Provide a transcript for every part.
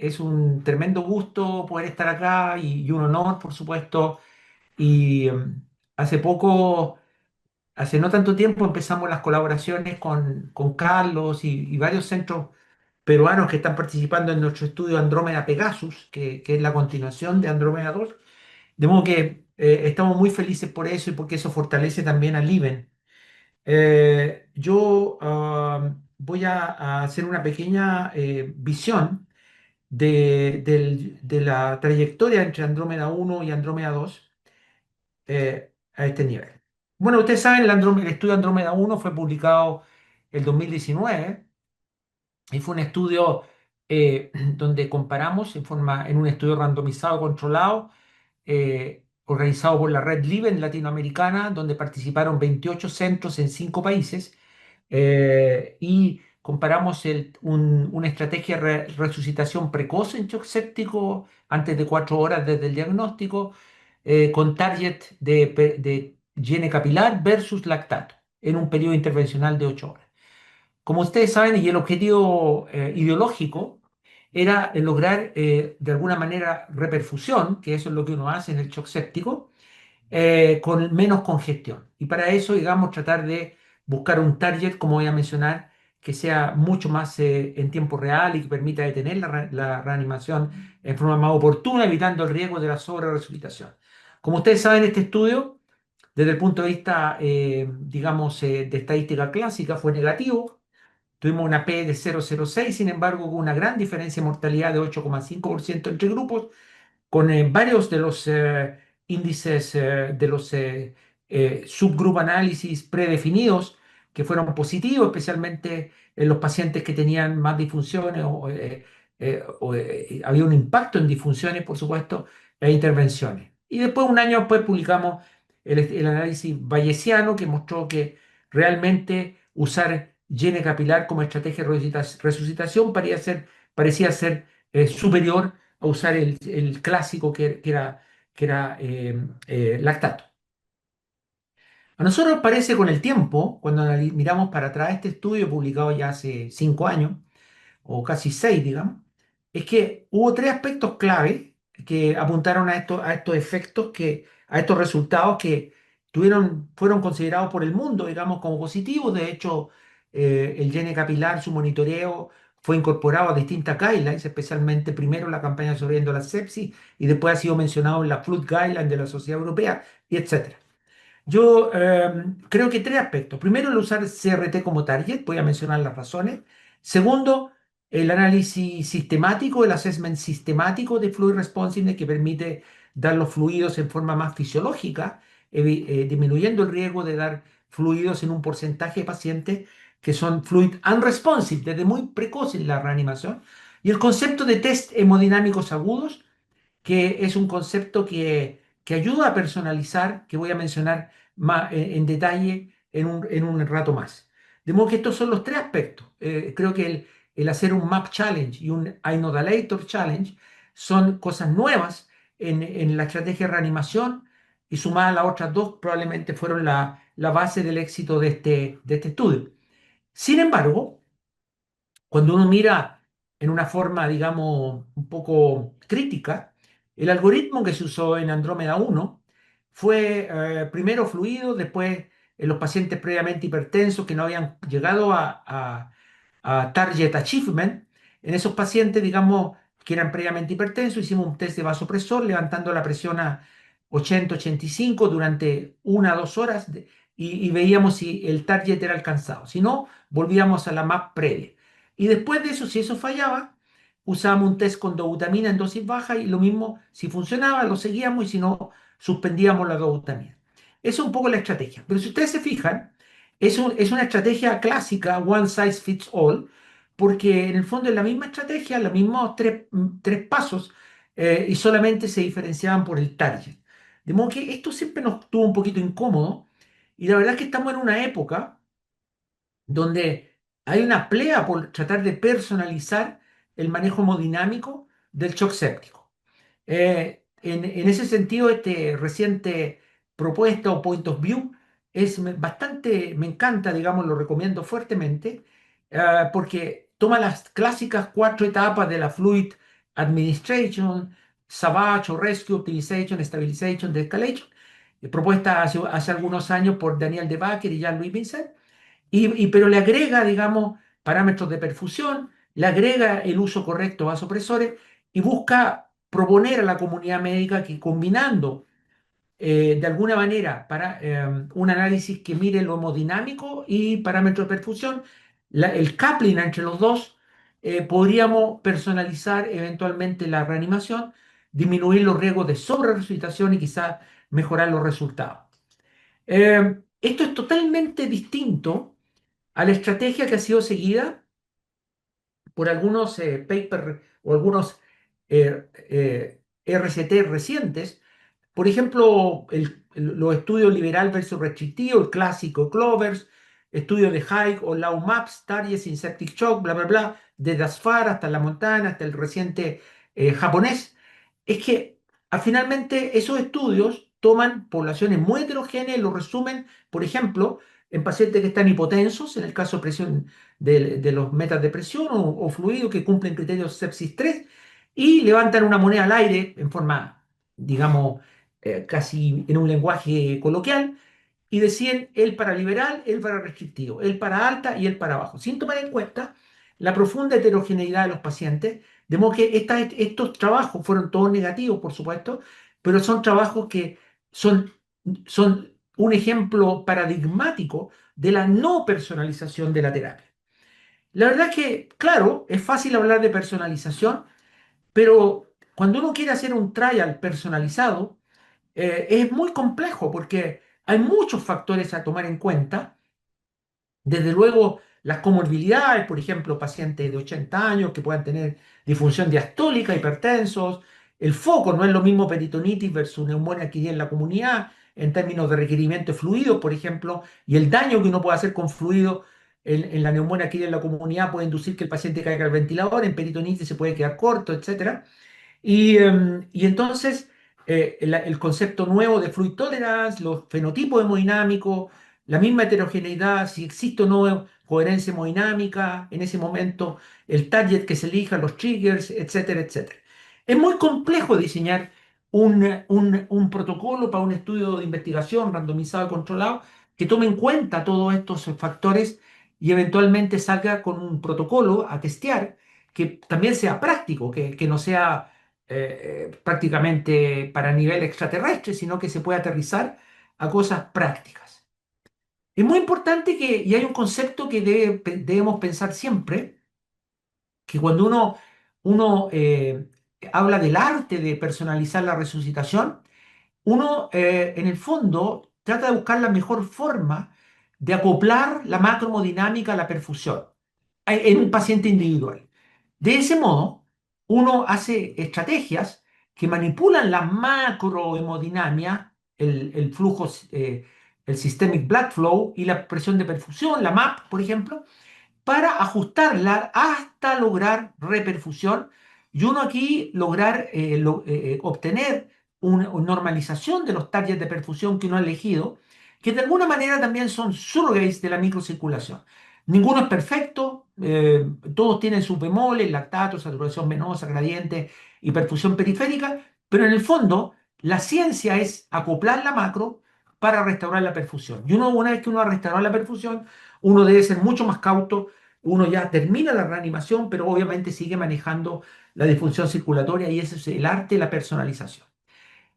es un tremendo gusto poder estar acá y un honor, por supuesto. Y hace poco, hace no tanto tiempo, empezamos las colaboraciones con Carlos y varios centros peruanos que están participando en nuestro estudio Andrómeda Pegasus, que es la continuación de Andrómeda 2. De modo que estamos muy felices por eso y porque eso fortalece también al IBEN. Yo voy a hacer una pequeña visión de la trayectoria entre Andrómeda 1 y Andrómeda 2 a este nivel. Bueno, ustedes saben, el estudio Andrómeda 1 fue publicado el 2019 y fue un estudio donde comparamos en un estudio randomizado controlado organizado por la Red Liven Latinoamericana, donde participaron 28 centros en 5 países, y comparamos una estrategia de resucitación precoz en shock séptico antes de 4 horas desde el diagnóstico, con target de higiene capilar versus lactato en un periodo intervencional de 8 horas. Como ustedes saben, y el objetivo ideológico era lograr de alguna manera reperfusión, que eso es lo que uno hace en el shock séptico, con menos congestión. Y para eso, digamos, tratar de buscar un target, como voy a mencionar, que sea mucho más en tiempo real y que permita detener la reanimación en forma más oportuna, evitando el riesgo de la sobreresucitación. Como ustedes saben, este estudio, desde el punto de vista, digamos, de estadística clásica, fue negativo. Tuvimos una P de 0,06, sin embargo, con una gran diferencia de mortalidad de 8,5% entre grupos, con varios de los índices de los subgroup análisis predefinidos que fueron positivos, especialmente en los pacientes que tenían más disfunciones había un impacto en disfunciones, por supuesto, e intervenciones. Y después, un año después, publicamos el análisis bayesiano que mostró que realmente usar higiene capilar como estrategia de resucitación parecía ser superior a usar el clásico que era lactato. A nosotros nos parece con el tiempo, cuando miramos para atrás este estudio publicado ya hace 5 años, o casi 6, digamos, es que hubo tres aspectos clave que apuntaron a estos efectos, a estos resultados que fueron considerados por el mundo, digamos, como positivos. De hecho, el gene capilar, su monitoreo, fue incorporado a distintas guidelines, especialmente primero en la campaña sobre la sepsis y después ha sido mencionado en la Flood Guideline de la Sociedad Europea, y etcétera. Yo creo que tres aspectos. Primero, el usar CRT como target, voy a mencionar las razones. Segundo, el análisis sistemático, el assessment sistemático de fluid responsiveness que permite dar los fluidos en forma más fisiológica, disminuyendo el riesgo de dar fluidos en un porcentaje de pacientes que son fluid unresponsive, desde muy precoz en la reanimación. Y el concepto de test hemodinámicos agudos, que es un concepto que ayuda a personalizar, que voy a mencionar más en detalle en un rato más. De modo que estos son los tres aspectos. Creo que el hacer un Map Challenge y un iNodalator Challenge son cosas nuevas en la estrategia de reanimación, y sumadas a las otras dos probablemente fueron la base del éxito de este estudio. Sin embargo, cuando uno mira en una forma, digamos, un poco crítica, el algoritmo que se usó en Andrómeda 1 fue primero fluido, después en los pacientes previamente hipertensos que no habían llegado a target achievement. En esos pacientes, digamos, que eran previamente hipertensos, hicimos un test de vasopresor levantando la presión a 80-85 durante 1 a 2 horas, y veíamos si el target era alcanzado. Si no, volvíamos a la MAP previa. Y después de eso, si eso fallaba, usábamos un test con dobutamina en dosis baja, y lo mismo, si funcionaba, lo seguíamos, y si no, suspendíamos la dobutamina. Esa es un poco la estrategia. Pero si ustedes se fijan, es una estrategia clásica, one size fits all, porque en el fondo es la misma estrategia, los mismos tres pasos, y solamente se diferenciaban por el target. De modo que esto siempre nos tuvo un poquito incómodo, y la verdad es que estamos en una época donde hay una pelea por tratar de personalizar el manejo hemodinámico del shock séptico. En ese sentido, este reciente propuesta o point of view bastante, me encanta, digamos, lo recomiendo fuertemente, porque toma las clásicas 4 etapas de la Fluid Administration, Savage o Rescue Optimization, Stabilization, De-escalation, propuesta hace algunos años por Daniel De Backer y Jean-Louis Vincent, pero le agrega, digamos, parámetros de perfusión, le agrega el uso correcto de vasopresores y busca proponer a la comunidad médica que combinando de alguna manera para un análisis que mire lo hemodinámico y parámetros de perfusión, el coupling entre los dos, podríamos personalizar eventualmente la reanimación, disminuir los riesgos de sobreresucitación y quizás mejorar los resultados. Esto es totalmente distinto a la estrategia que ha sido seguida por algunos papers o algunos RCT recientes. Por ejemplo, los estudios liberal versus restrictivo, el clásico Clovers, estudios de Haig o Lau Maps, Targets in Septic Shock, bla, bla, bla, de Dasfar hasta la Montana, hasta el reciente japonés. Es que finalmente esos estudios toman poblaciones muy heterogéneas y lo resumen, por ejemplo, en pacientes que están hipotensos, en el caso de presión de los metas de presión o fluidos que cumplen criterios sepsis 3 y levantan una moneda al aire en forma, digamos, casi en un lenguaje coloquial, y decían el para liberal, el para restrictivo, el para alta y el para bajo, sin tomar en cuenta la profunda heterogeneidad de los pacientes, de modo que estos trabajos fueron todos negativos, por supuesto, pero son trabajos que son, son un ejemplo paradigmático de la no personalización de la terapia. La verdad es que, claro, es fácil hablar de personalización, pero cuando uno quiere hacer un trial personalizado, es muy complejo porque hay muchos factores a tomar en cuenta. Desde luego, las comorbilidades, por ejemplo, pacientes de 80 años que puedan tener disfunción diastólica, hipertensos. El foco no es lo mismo peritonitis versus neumonía que hay en la comunidad, en términos de requerimiento de fluidos, por ejemplo, y el daño que uno puede hacer con fluido en la neumonía que hay en la comunidad puede inducir que el paciente caiga al ventilador, en peritonitis se puede quedar corto, etcétera. Y entonces el concepto nuevo de fluid tolerance, los fenotipos hemodinámicos, la misma heterogeneidad, si existe o no coherencia hemodinámica en ese momento, el target que se elija, los triggers, etcétera, etcétera. Es muy complejo diseñar un protocolo para un estudio de investigación randomizado y controlado que tome en cuenta todos estos factores y eventualmente salga con un protocolo a testear que también sea práctico, que no sea prácticamente para nivel extraterrestre, sino que se puede aterrizar a cosas prácticas. Es muy importante y hay un concepto que debemos pensar siempre, que cuando uno habla del arte de personalizar la resucitación, uno en el fondo trata de buscar la mejor forma de acoplar la macrohemodinámica a la perfusión en un paciente individual. De ese modo, uno hace estrategias que manipulan la macrohemodinamia, el flujo, el systemic blood flow y la presión de perfusión, la MAP, por ejemplo, para ajustarla hasta lograr reperfusión y uno aquí lograr obtener una normalización de los targets de perfusión que uno ha elegido, que de alguna manera también son surrogates de la microcirculación. Ninguno es perfecto, todos tienen sus bemoles, lactato, saturación venosa, gradiente y perfusión periférica, pero en el fondo la ciencia es acoplar la macro para restaurar la perfusión. Y una vez que uno ha restaurado la perfusión, uno debe ser mucho más cauto, uno ya termina la reanimación, pero obviamente sigue manejando la disfunción circulatoria y ese es el arte de la personalización.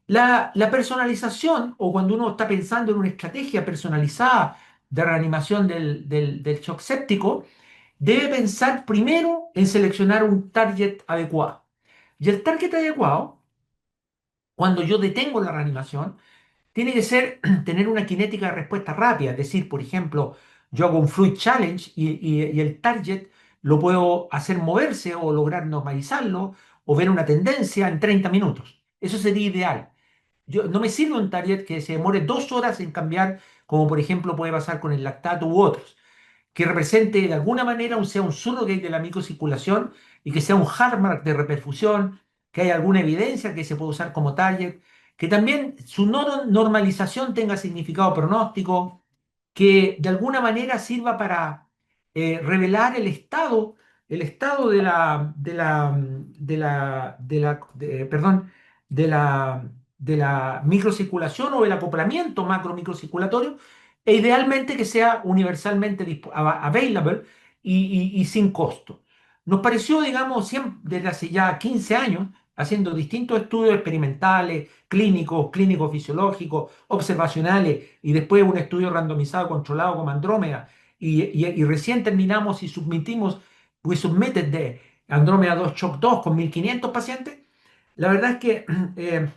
La personalización, o cuando uno está pensando en una estrategia personalizada de reanimación del shock séptico, debe pensar primero en seleccionar un target adecuado. Y el target adecuado, cuando yo detengo la reanimación, tiene que ser tener una cinética de respuesta rápida, es decir, por ejemplo, yo hago un fluid challenge y el target lo puedo hacer moverse o lograr normalizarlo o ver una tendencia en 30 minutos. Eso sería ideal. No me sirve un target que se demore 2 horas en cambiar, como por ejemplo puede pasar con el lactato u otros, que represente de alguna manera sea un surrogate de la microcirculación y que sea un hallmark de reperfusión, que haya alguna evidencia que se pueda usar como target, que también su normalización tenga significado pronóstico, que de alguna manera sirva para revelar el estado el estado perdón, de la, de la microcirculación o el acoplamiento macro-microcirculatorio, e idealmente que sea universalmente available y sin costo. Nos pareció, digamos, desde hace ya 15 años, haciendo distintos estudios experimentales, clínicos, clínicos fisiológicos, observacionales, y después un estudio randomizado controlado como Andrómeda, y recién terminamos y we submitted de Andrómeda 2 Shock 2 con 1.500 pacientes. La verdad es que eh,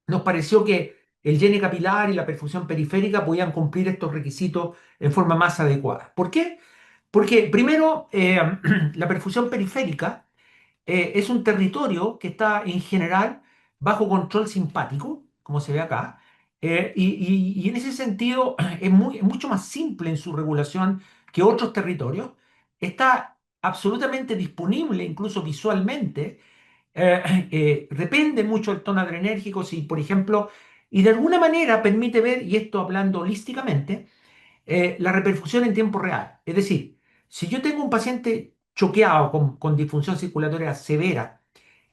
nos pareció que el llene capilar y la perfusión periférica podían cumplir estos requisitos en forma más adecuada. ¿Por qué? Porque primero, la perfusión periférica es un territorio que está en general bajo control simpático, como se ve acá, y en ese sentido es mucho más simple en su regulación que otros territorios. Está absolutamente disponible, incluso visualmente. Depende mucho del tono adrenérgico, si por ejemplo, y de alguna manera permite ver, y esto hablando holísticamente, la reperfusión en tiempo real. Es decir, si yo tengo un paciente choqueado con disfunción circulatoria severa,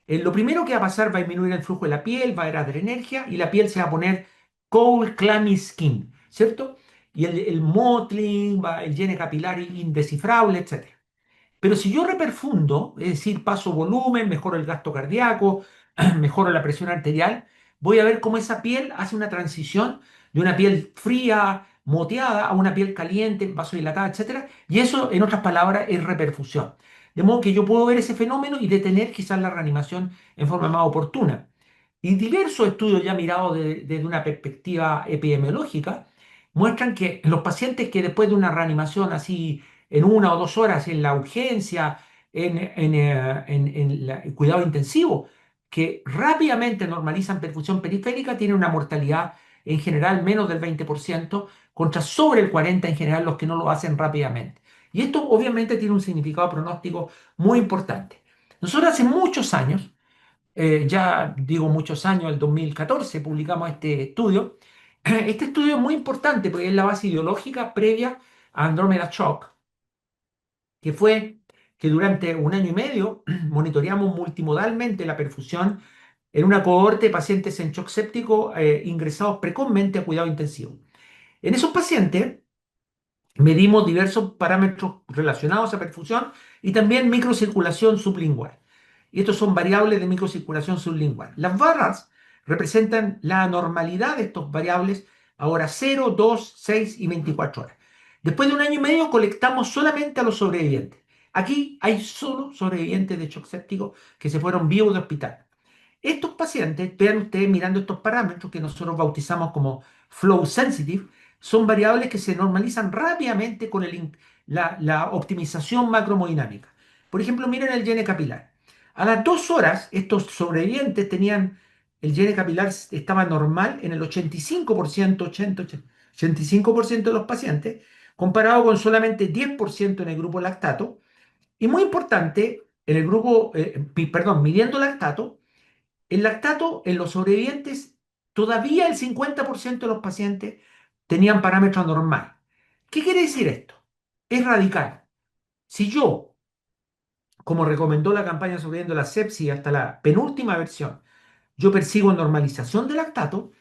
lo primero que va a pasar va a disminuir el flujo de la piel, va a haber adrenergia y la piel se va a poner cold, clammy skin, ¿cierto? Y el mottling, el llene capilar indescifrable, etc. Pero si yo reperfundo, es decir, paso volumen, mejoro el gasto cardíaco, mejoro la presión arterial, voy a ver cómo esa piel hace una transición de una piel fría, moteada, a una piel caliente, vasodilatada, etcétera. Y eso, en otras palabras, es reperfusión. De modo que yo puedo ver ese fenómeno y detener quizás la reanimación en forma más oportuna. Y diversos estudios ya mirados desde una perspectiva epidemiológica muestran que los pacientes que después de una reanimación así en 1 o 2 horas en la urgencia, en cuidado intensivo, que rápidamente normalizan perfusión periférica, tienen una mortalidad en general menos del 20%, contra sobre el 40% en general los que no lo hacen rápidamente. Y esto obviamente tiene un significado pronóstico muy importante. Nosotros hace muchos años, ya digo muchos años, el 2014 publicamos este estudio. Este estudio es muy importante porque es la base ideológica previa a Andromeda Shock, que fue que durante 1 año y medio monitoreamos multimodalmente la perfusión en una cohorte de pacientes en shock séptico ingresados precozmente a cuidado intensivo. En esos pacientes medimos diversos parámetros relacionados a perfusión y también microcirculación sublingual. Y estos son variables de microcirculación sublingual. Las barras representan la normalidad de estos variables a horas 0, 2, 6 y 24 horas. Después de 1 año y medio colectamos solamente a los sobrevivientes. Aquí hay solo sobrevivientes de shock séptico que se fueron vivos de hospital. Estos pacientes, vean ustedes mirando estos parámetros que nosotros bautizamos como flow sensitive, son variables que se normalizan rápidamente con la optimización macromodinámica. Por ejemplo, miren el llene capilar. A las 2 horas, estos sobrevivientes tenían, el llene capilar estaba normal en el 85%, 85% de los pacientes, comparado con solamente 10% en el grupo lactato. Y muy importante, en el grupo, perdón, midiendo lactato, el lactato en los sobrevivientes, todavía el 50% de los pacientes tenían parámetro normal. ¿Qué quiere decir esto? Es radical. Si yo, como recomendó la campaña sobreviviendo la sepsis hasta la penúltima versión, yo persigo normalización de lactato,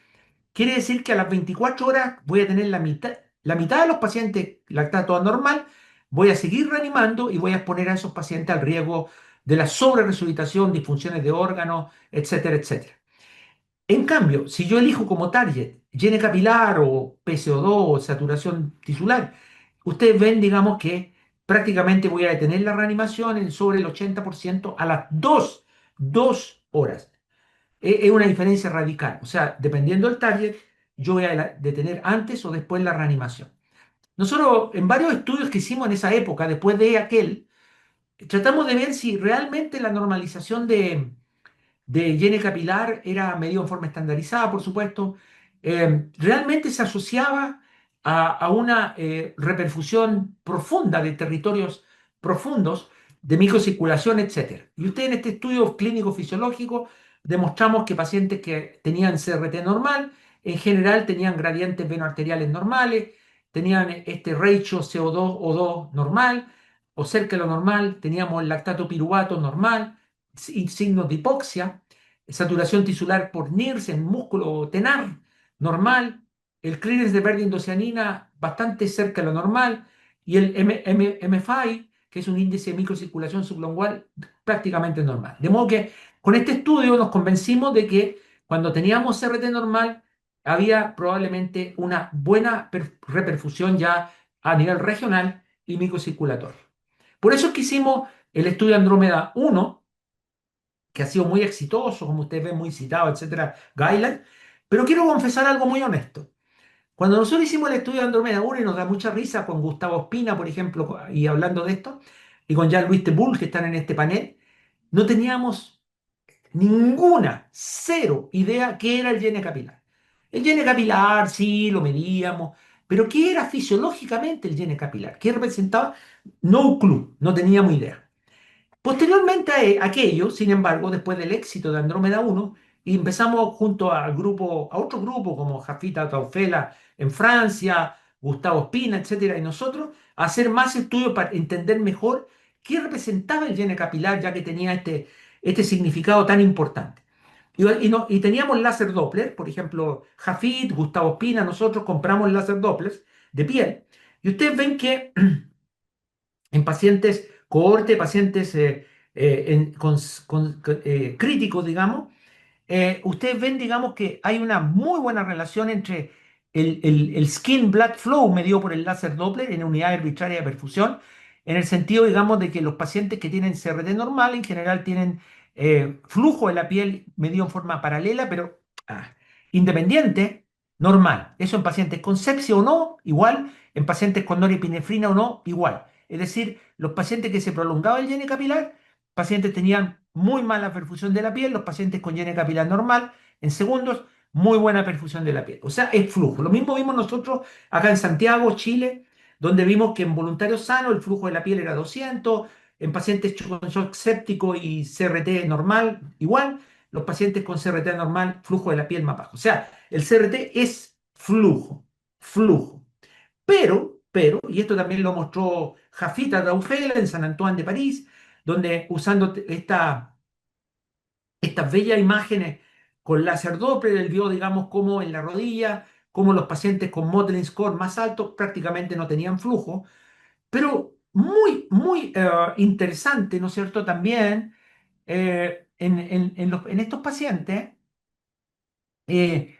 quiere decir que a las 24 horas voy a tener la mitad de los pacientes lactato anormal, voy a seguir reanimando y voy a exponer a esos pacientes al riesgo de la sobreresucitación, disfunciones de órganos, etcétera, etcétera. En cambio, si yo elijo como target llene capilar o PCO2 o saturación tisular, ustedes ven, digamos, que prácticamente voy a detener la reanimación en sobre el 80% a las 2 horas. Es una diferencia radical. O sea, dependiendo del target, yo voy a detener antes o después la reanimación. Nosotros, en varios estudios que hicimos en esa época, después de aquel, tratamos de ver si realmente la normalización de higiene capilar era medido en forma estandarizada, por supuesto, realmente se asociaba a una reperfusión profunda de territorios profundos, de microcirculación, etcétera. Y ustedes en este estudio clínico fisiológico demostramos que pacientes que tenían CRT normal, en general tenían gradientes venoarteriales normales, tenían este ratio CO2 o 2 normal, o cerca de lo normal, teníamos el lactato piruvato normal, signos de hipoxia, saturación tisular por Nielsen, músculo tenar normal, el clearance de pérdida de indocianina bastante cerca de lo normal, y el MFI, que es un índice de microcirculación sublingual, prácticamente normal. De modo que con este estudio nos convencimos de que cuando teníamos CRT normal, había probablemente una buena reperfusión ya a nivel regional y microcirculatorio. Por eso es que hicimos el estudio Andrómeda 1, que ha sido muy exitoso, como ustedes ven, muy citado, etcétera, guideline. Pero quiero confesar algo muy honesto. Cuando nosotros hicimos el estudio de Andrómeda 1, y nos da mucha risa con Gustavo Espina, por ejemplo, y hablando de esto, y con Jean-Louis Teboul, que están en este panel, no teníamos ninguna, cero idea qué era el llene capilar. El llene capilar, sí, lo medíamos, pero ¿qué era fisiológicamente el llene capilar? ¿Qué representaba? No clue, no teníamos idea. Posteriormente a aquello, sin embargo, después del éxito de Andrómeda 1, y empezamos junto al grupo, a otro grupo como Jafita Taufela en Francia, Gustavo Espina, etcétera, y nosotros, a hacer más estudios para entender mejor qué representaba el gene capilar, ya que tenía este significado tan importante. Y teníamos láser Doppler, por ejemplo, Jafit, Gustavo Espina, nosotros compramos láser Doppler de piel, y ustedes ven que en pacientes, cohorte, pacientes críticos, digamos, ustedes ven, digamos, que hay una muy buena relación entre el skin blood flow medido por el láser Doppler en unidad arbitraria de perfusión, en el sentido, digamos, de que los pacientes que tienen CRT normal en general tienen flujo de la piel medido en forma paralela, pero ah, independiente, normal. Eso en pacientes con sepsia o no, igual, en pacientes con norepinefrina o no, igual. Es decir, los pacientes que se prolongaba el llene capilar, pacientes tenían muy mala perfusión de la piel, los pacientes con llene capilar normal, en segundos, muy buena perfusión de la piel. O sea, es flujo. Lo mismo vimos nosotros acá en Santiago, Chile, donde vimos que en voluntarios sanos el flujo de la piel era 200, en pacientes con shock séptico y CRT normal, igual, los pacientes con CRT normal, flujo de la piel más bajo. O sea, el CRT es flujo, flujo. Pero, y esto también lo mostró Jafita Daufela en San Antoine de París, donde usando estas bellas imágenes con láser Doppler, él vio, digamos, cómo en la rodilla, cómo los pacientes con Modeling Score más altos prácticamente no tenían flujo, pero muy, muy interesante, ¿no es cierto? También en estos pacientes, eh,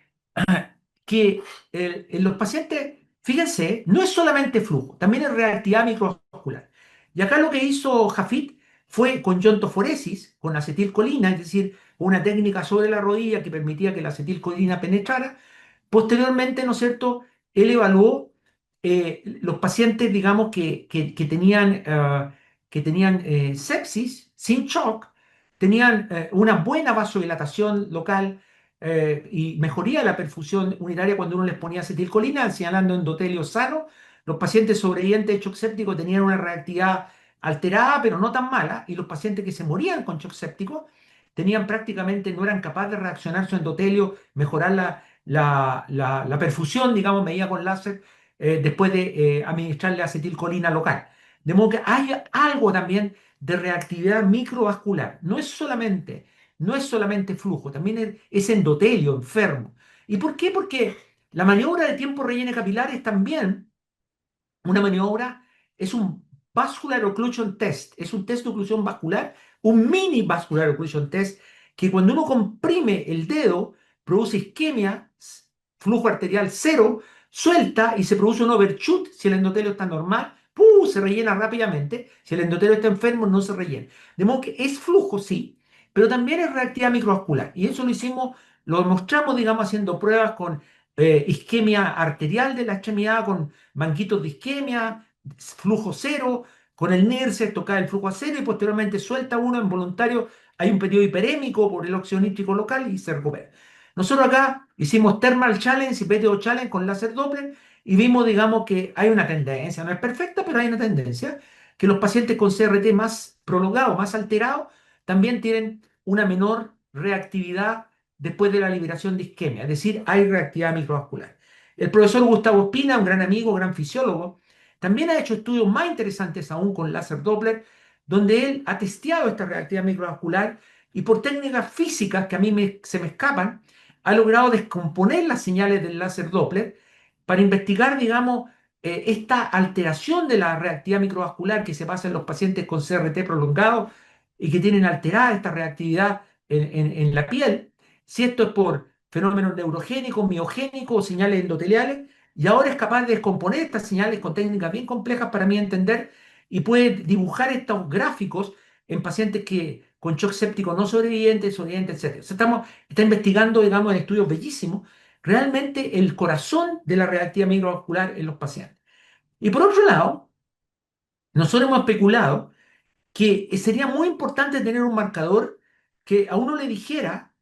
que en los pacientes, fíjense, no es solamente flujo, también es reactividad microvascular. Y acá lo que hizo Jafit fue con iontoforesis, con acetilcolina, es decir, una técnica sobre la rodilla que permitía que la acetilcolina penetrara. Posteriormente, ¿no es cierto?, él evaluó los pacientes, digamos, que tenían sepsis sin shock, tenían una buena vasodilatación local, y mejoría de la perfusión unitaria cuando uno les ponía acetilcolina, señalando endotelio sano. Los pacientes sobrevivientes de shock séptico tenían una reactividad alterada, pero no tan mala, y los pacientes que se morían con shock séptico tenían prácticamente, no eran capaces de reaccionar su endotelio, mejorar la perfusión, digamos, medida con láser, después de administrarle acetilcolina local. De modo que hay algo también de reactividad microvascular. No es solamente flujo, también es endotelio enfermo. ¿Y por qué? Porque la maniobra de tiempo relleno capilar es también una maniobra, es un vascular occlusion test, es un test de oclusión vascular, un mini vascular occlusion test, que cuando uno comprime el dedo, produce isquemia, flujo arterial cero, suelta y se produce un overshoot si el endotelio está normal, ¡pum!, se rellena rápidamente. Si el endotelio está enfermo, no se rellena. De modo que es flujo, sí, pero también es reactividad microvascular. Y eso lo hicimos, lo demostramos, digamos, haciendo pruebas con isquemia arterial de la extremidad, con banquitos de isquemia, flujo cero, con el NIRS toca el flujo a cero y posteriormente suelta uno en voluntario, hay un periodo hiperémico por el óxido nítrico local y se recupera. Nosotros acá hicimos Thermal Challenge y PTO Challenge con láser Doppler y vimos, digamos, que hay una tendencia, no es perfecta, pero hay una tendencia, que los pacientes con CRT más prolongado, más alterado, también tienen una menor reactividad después de la liberación de isquemia, es decir, hay reactividad microvascular. El profesor Gustavo Espina, un gran amigo, gran fisiólogo, también ha hecho estudios más interesantes aún con láser Doppler, donde él ha testeado esta reactividad microvascular y por técnicas físicas que a mí se me escapan, ha logrado descomponer las señales del láser Doppler para investigar, digamos, esta alteración de la reactividad microvascular que se pasa en los pacientes con CRT prolongado y que tienen alterada esta reactividad en la piel, si esto es por fenómenos neurogénicos, miogénicos o señales endoteliales, y ahora es capaz de descomponer estas señales con técnicas bien complejas para mí entender y puede dibujar estos gráficos en pacientes que con shock séptico no sobrevivientes, sobrevivientes, etc. O sea, está investigando, digamos, en estudios bellísimos, realmente el corazón de la reactividad microvascular en los pacientes. Y por otro lado, nosotros hemos especulado que sería muy importante tener un marcador que a uno le dijera,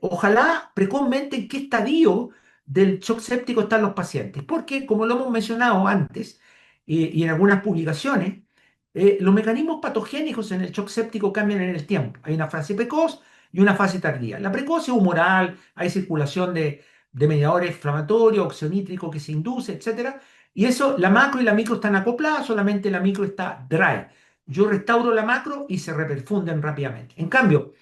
ojalá precozmente, en qué estadio del shock séptico están los pacientes. Porque, como lo hemos mencionado antes y en algunas publicaciones, los mecanismos patogénicos en el shock séptico cambian en el tiempo. Hay una fase precoz y una fase tardía. La precoz es humoral, hay circulación de mediadores inflamatorios, óxido nítrico que se induce, etcétera. Y eso, la macro y la micro están acopladas, solamente la micro está dry. Yo restauro la macro y se reperfunden rápidamente. En cambio,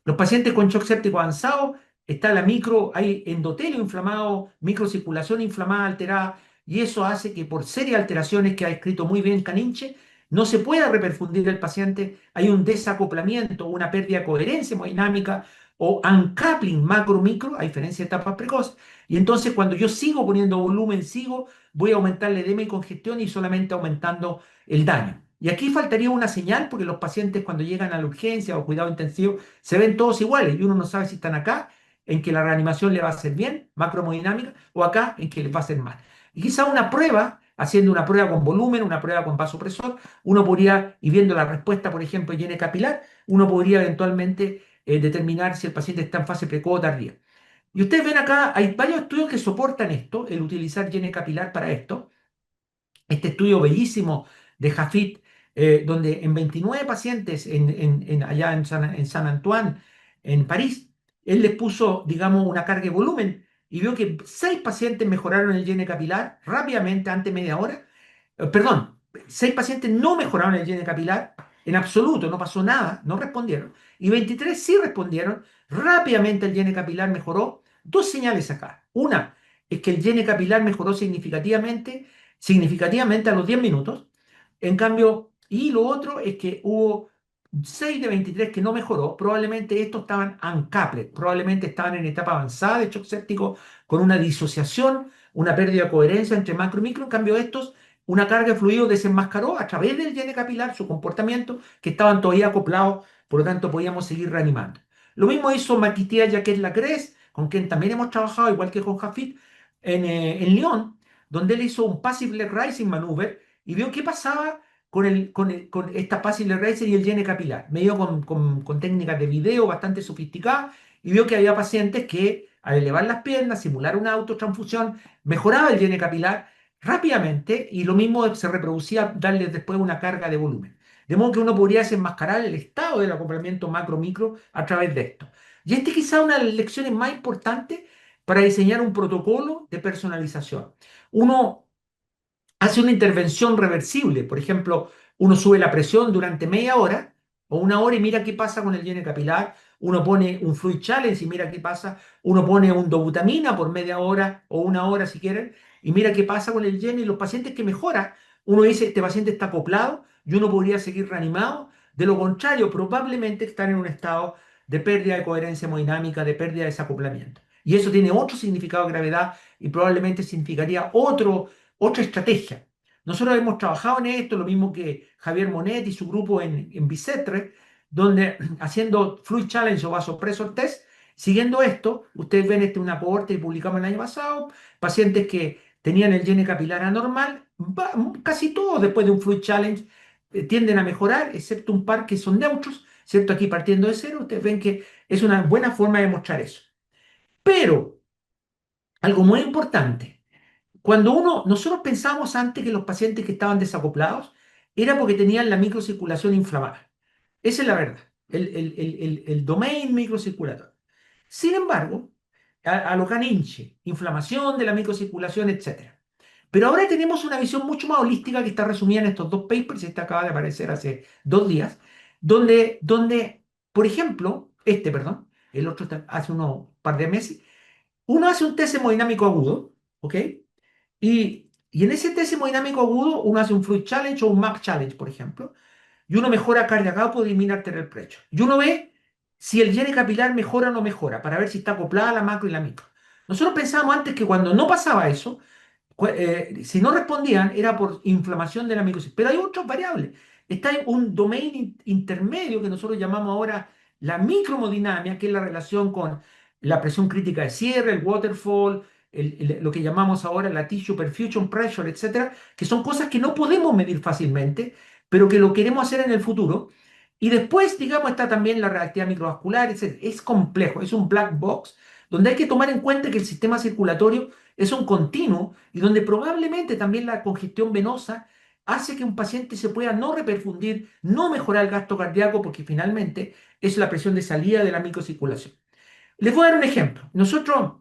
los pacientes con shock séptico avanzado, está la micro, hay endotelio inflamado, microcirculación inflamada alterada, y eso hace que por serie de alteraciones que ha escrito muy bien Caninche, no se pueda reperfundir el paciente, hay un desacoplamiento, una pérdida de coherencia hemodinámica o uncoupling macro-micro, a diferencia de etapas precoces, y entonces cuando yo sigo poniendo volumen, voy a aumentar el edema y congestión y solamente aumentando el daño. Y aquí faltaría una señal porque los pacientes cuando llegan a la urgencia o cuidado intensivo se ven todos iguales y uno no sabe si están acá en que la reanimación le va a hacer bien, macrohemodinámica, o acá en que les va a hacer mal. Y quizá una prueba, haciendo una prueba con volumen, una prueba con vasopresor, uno podría, y viendo la respuesta, por ejemplo, llene capilar, uno podría eventualmente determinar si el paciente está en fase precoz o tardía. Y ustedes ven acá, hay varios estudios que soportan esto, el utilizar llene capilar para esto. Este estudio bellísimo de Jafit, donde en 29 pacientes allá en San Antoine, en París, él les puso, digamos, una carga de volumen y vio que 6 pacientes mejoraron el llene capilar rápidamente, antes de media hora. Perdón, 6 pacientes no mejoraron el llene capilar en absoluto, no pasó nada, no respondieron. Y 23 sí respondieron, rápidamente el llene capilar mejoró. Dos señales acá. Una es que el llene capilar mejoró significativamente a los 10 minutos. En cambio, y lo otro es que hubo 6 de 23 que no mejoró. Probablemente estos estaban uncoupled, probablemente estaban en etapa avanzada de shock séptico con una disociación, una pérdida de coherencia entre macro y micro. En cambio, estos, una carga de fluido desenmascaró a través del llene capilar su comportamiento, que estaban todavía acoplados, por lo tanto podíamos seguir reanimando. Lo mismo hizo Maquitia Jacquet Lacresse, con quien también hemos trabajado, igual que con Jafit, en Lyon, donde él hizo un passive leg raising maneuver y vio qué pasaba con esta passive leg raising y el llene capilar. Me dio con técnicas de video bastante sofisticadas y vio que había pacientes que al elevar las piernas, simular una autotransfusión, mejoraba el llene capilar rápidamente y lo mismo se reproducía darle después una carga de volumen. De modo que uno podría desenmascarar el estado del acoplamiento macro-micro a través de esto. Y este quizá una de las lecciones más importantes para diseñar un protocolo de personalización. Uno hace una intervención reversible, por ejemplo, uno sube la presión durante media hora o una hora y mira qué pasa con el llene capilar, uno pone un fluid challenge y mira qué pasa, uno pone un dobutamina por media hora o una hora si quieren y mira qué pasa con el llene y los pacientes que mejoran, uno dice, este paciente está acoplado y uno podría seguir reanimado, de lo contrario, probablemente están en un estado de pérdida de coherencia hemodinámica, de pérdida de desacoplamiento. Y eso tiene otro significado de gravedad y probablemente significaría otra estrategia. Nosotros hemos trabajado en esto, lo mismo que Javier Monet y su grupo en Bicetre, donde haciendo Fluid Challenge o Vasopressor Test, siguiendo esto, ustedes ven una cohorte que publicamos el año pasado, pacientes que tenían el llene capilar anormal, casi todos después de un Fluid Challenge tienden a mejorar, excepto un par que son neutros, ¿cierto? Aquí partiendo de cero, ustedes ven que es una buena forma de mostrar eso. Pero, algo muy importante, nosotros pensábamos antes que los pacientes que estaban desacoplados era porque tenían la microcirculación inflamada. Esa es la verdad, el domain microcirculatorio. Sin embargo, a lo caninche, inflamación de la microcirculación, etcétera. Pero ahora tenemos una visión mucho más holística que está resumida en estos dos papers, este acaba de aparecer hace 2 días, donde, por ejemplo, perdón, el otro hace unos par de meses, uno hace un test hemodinámico agudo, ¿ok? Y en ese test hemodinámico agudo uno hace un Fluid Challenge o un MAP Challenge, por ejemplo, y uno mejora cardiac output y elimina arterial pressure. Y uno ve si el llene capilar mejora o no mejora, para ver si está acoplada la macro y la micro. Nosotros pensábamos antes que cuando no pasaba eso, si no respondían era por inflamación de la microsis. Pero hay otras variables. Está en un domain intermedio que nosotros llamamos ahora la microhemodinamia, que es la relación con la presión crítica de cierre, el waterfall, lo que llamamos ahora la tissue perfusion pressure, etcétera, que son cosas que no podemos medir fácilmente, pero que lo queremos hacer en el futuro. Y después, digamos, está también la reactividad microvascular, etcétera. Es complejo, es un black box donde hay que tomar en cuenta que el sistema circulatorio es un continuo y donde probablemente también la congestión venosa hace que un paciente se pueda no reperfundir, no mejorar el gasto cardíaco, porque finalmente es la presión de salida de la microcirculación. Les voy a dar un ejemplo. Nosotros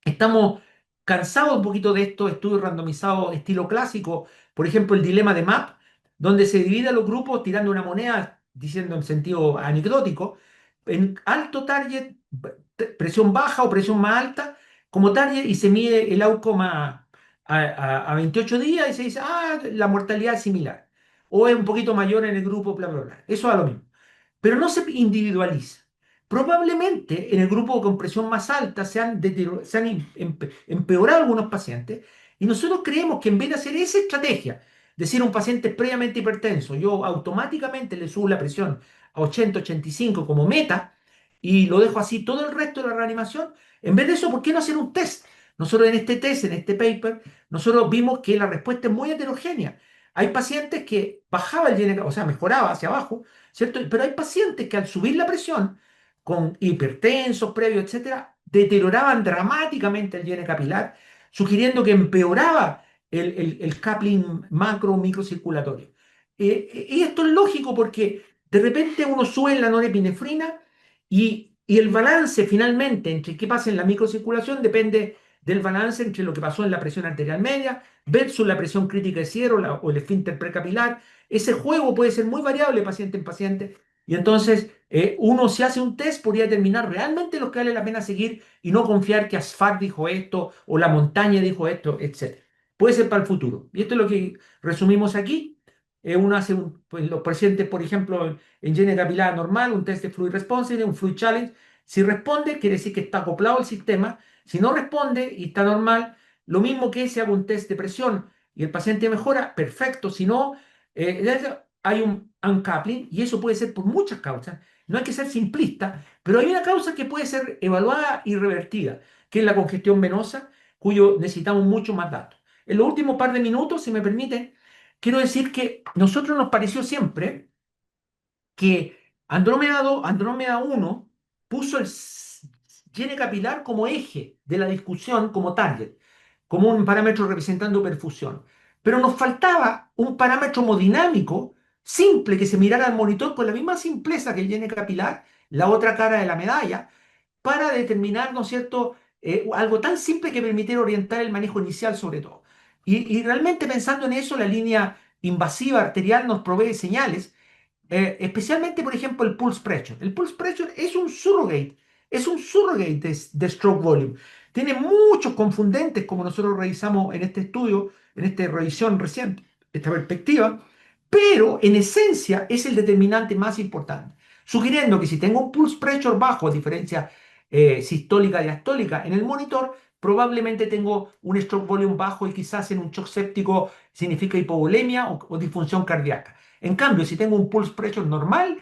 estamos cansados un poquito de estos estudios randomizados estilo clásico, por ejemplo, el dilema de MAP, donde se divide a los grupos tirando una moneda, diciendo en sentido anecdótico, en alto target, presión baja o presión más alta, como target, y se mide el outcome a 28 días y se dice, la mortalidad es similar, o es un poquito mayor en el grupo, bla, bla, bla. Eso es lo mismo, pero no se individualiza. Probablemente en el grupo con presión más alta se han empeorado algunos pacientes y nosotros creemos que en vez de hacer esa estrategia, decir a un paciente previamente hipertenso, yo automáticamente le subo la presión a 80-85 como meta y lo dejo así todo el resto de la reanimación, en vez de eso, ¿por qué no hacer un test? Nosotros en este test, en este paper, nosotros vimos que la respuesta es muy heterogénea. Hay pacientes que bajaba el GNK, o sea, mejoraba hacia abajo, ¿cierto? Pero hay pacientes que al subir la presión, con hipertensos previos, etcétera, deterioraban dramáticamente el llene capilar, sugiriendo que empeoraba el coupling macro-microcirculatorio. Y esto es lógico porque de repente uno sube la norepinefrina y el balance finalmente entre qué pasa en la microcirculación depende del balance entre lo que pasó en la presión arterial media versus la presión crítica de cierre o el esfínter precapilar. Ese juego puede ser muy variable paciente en paciente y entonces uno si hace un test podría determinar realmente lo que vale la pena seguir y no confiar que Asfar dijo esto o la montaña dijo esto, etc. Puede ser para el futuro. Y esto es lo que resumimos aquí. Uno hace pues, los pacientes, por ejemplo, en llene capilar normal, un test de fluid responsive, un fluid challenge. Si responde, quiere decir que está acoplado al sistema. Si no responde y está normal, lo mismo que si hago un test de presión y el paciente mejora, perfecto. Si no, hay un uncoupling y eso puede ser por muchas causas. No hay que ser simplista, pero hay una causa que puede ser evaluada y revertida, que es la congestión venosa, cuyo necesitamos mucho más datos. En los últimos par de minutos, si me permiten, quiero decir que nosotros nos pareció siempre que Andrómeda 2, Andrómeda 1 puso el llene capilar como eje de la discusión, como target, como un parámetro representando perfusión. Pero nos faltaba un parámetro hemodinámico simple que se mirara al monitor con la misma simpleza que el llene capilar, la otra cara de la medalla, para determinar, ¿no es cierto?, algo tan simple que permitiera orientar el manejo inicial sobre todo. Y realmente pensando en eso, la línea invasiva arterial nos provee señales especialmente, por ejemplo, el pulse pressure. El pulse pressure es un surrogate de stroke volume. Tiene muchos confundentes, como nosotros revisamos en este estudio, en esta revisión reciente, esta perspectiva, pero en esencia es el determinante más importante, sugiriendo que si tengo un pulse pressure bajo, a diferencia sistólica y diastólica en el monitor, probablemente tengo un stroke volume bajo y quizás en un shock séptico significa hipovolemia o disfunción cardíaca. En cambio, si tengo un pulse pressure normal,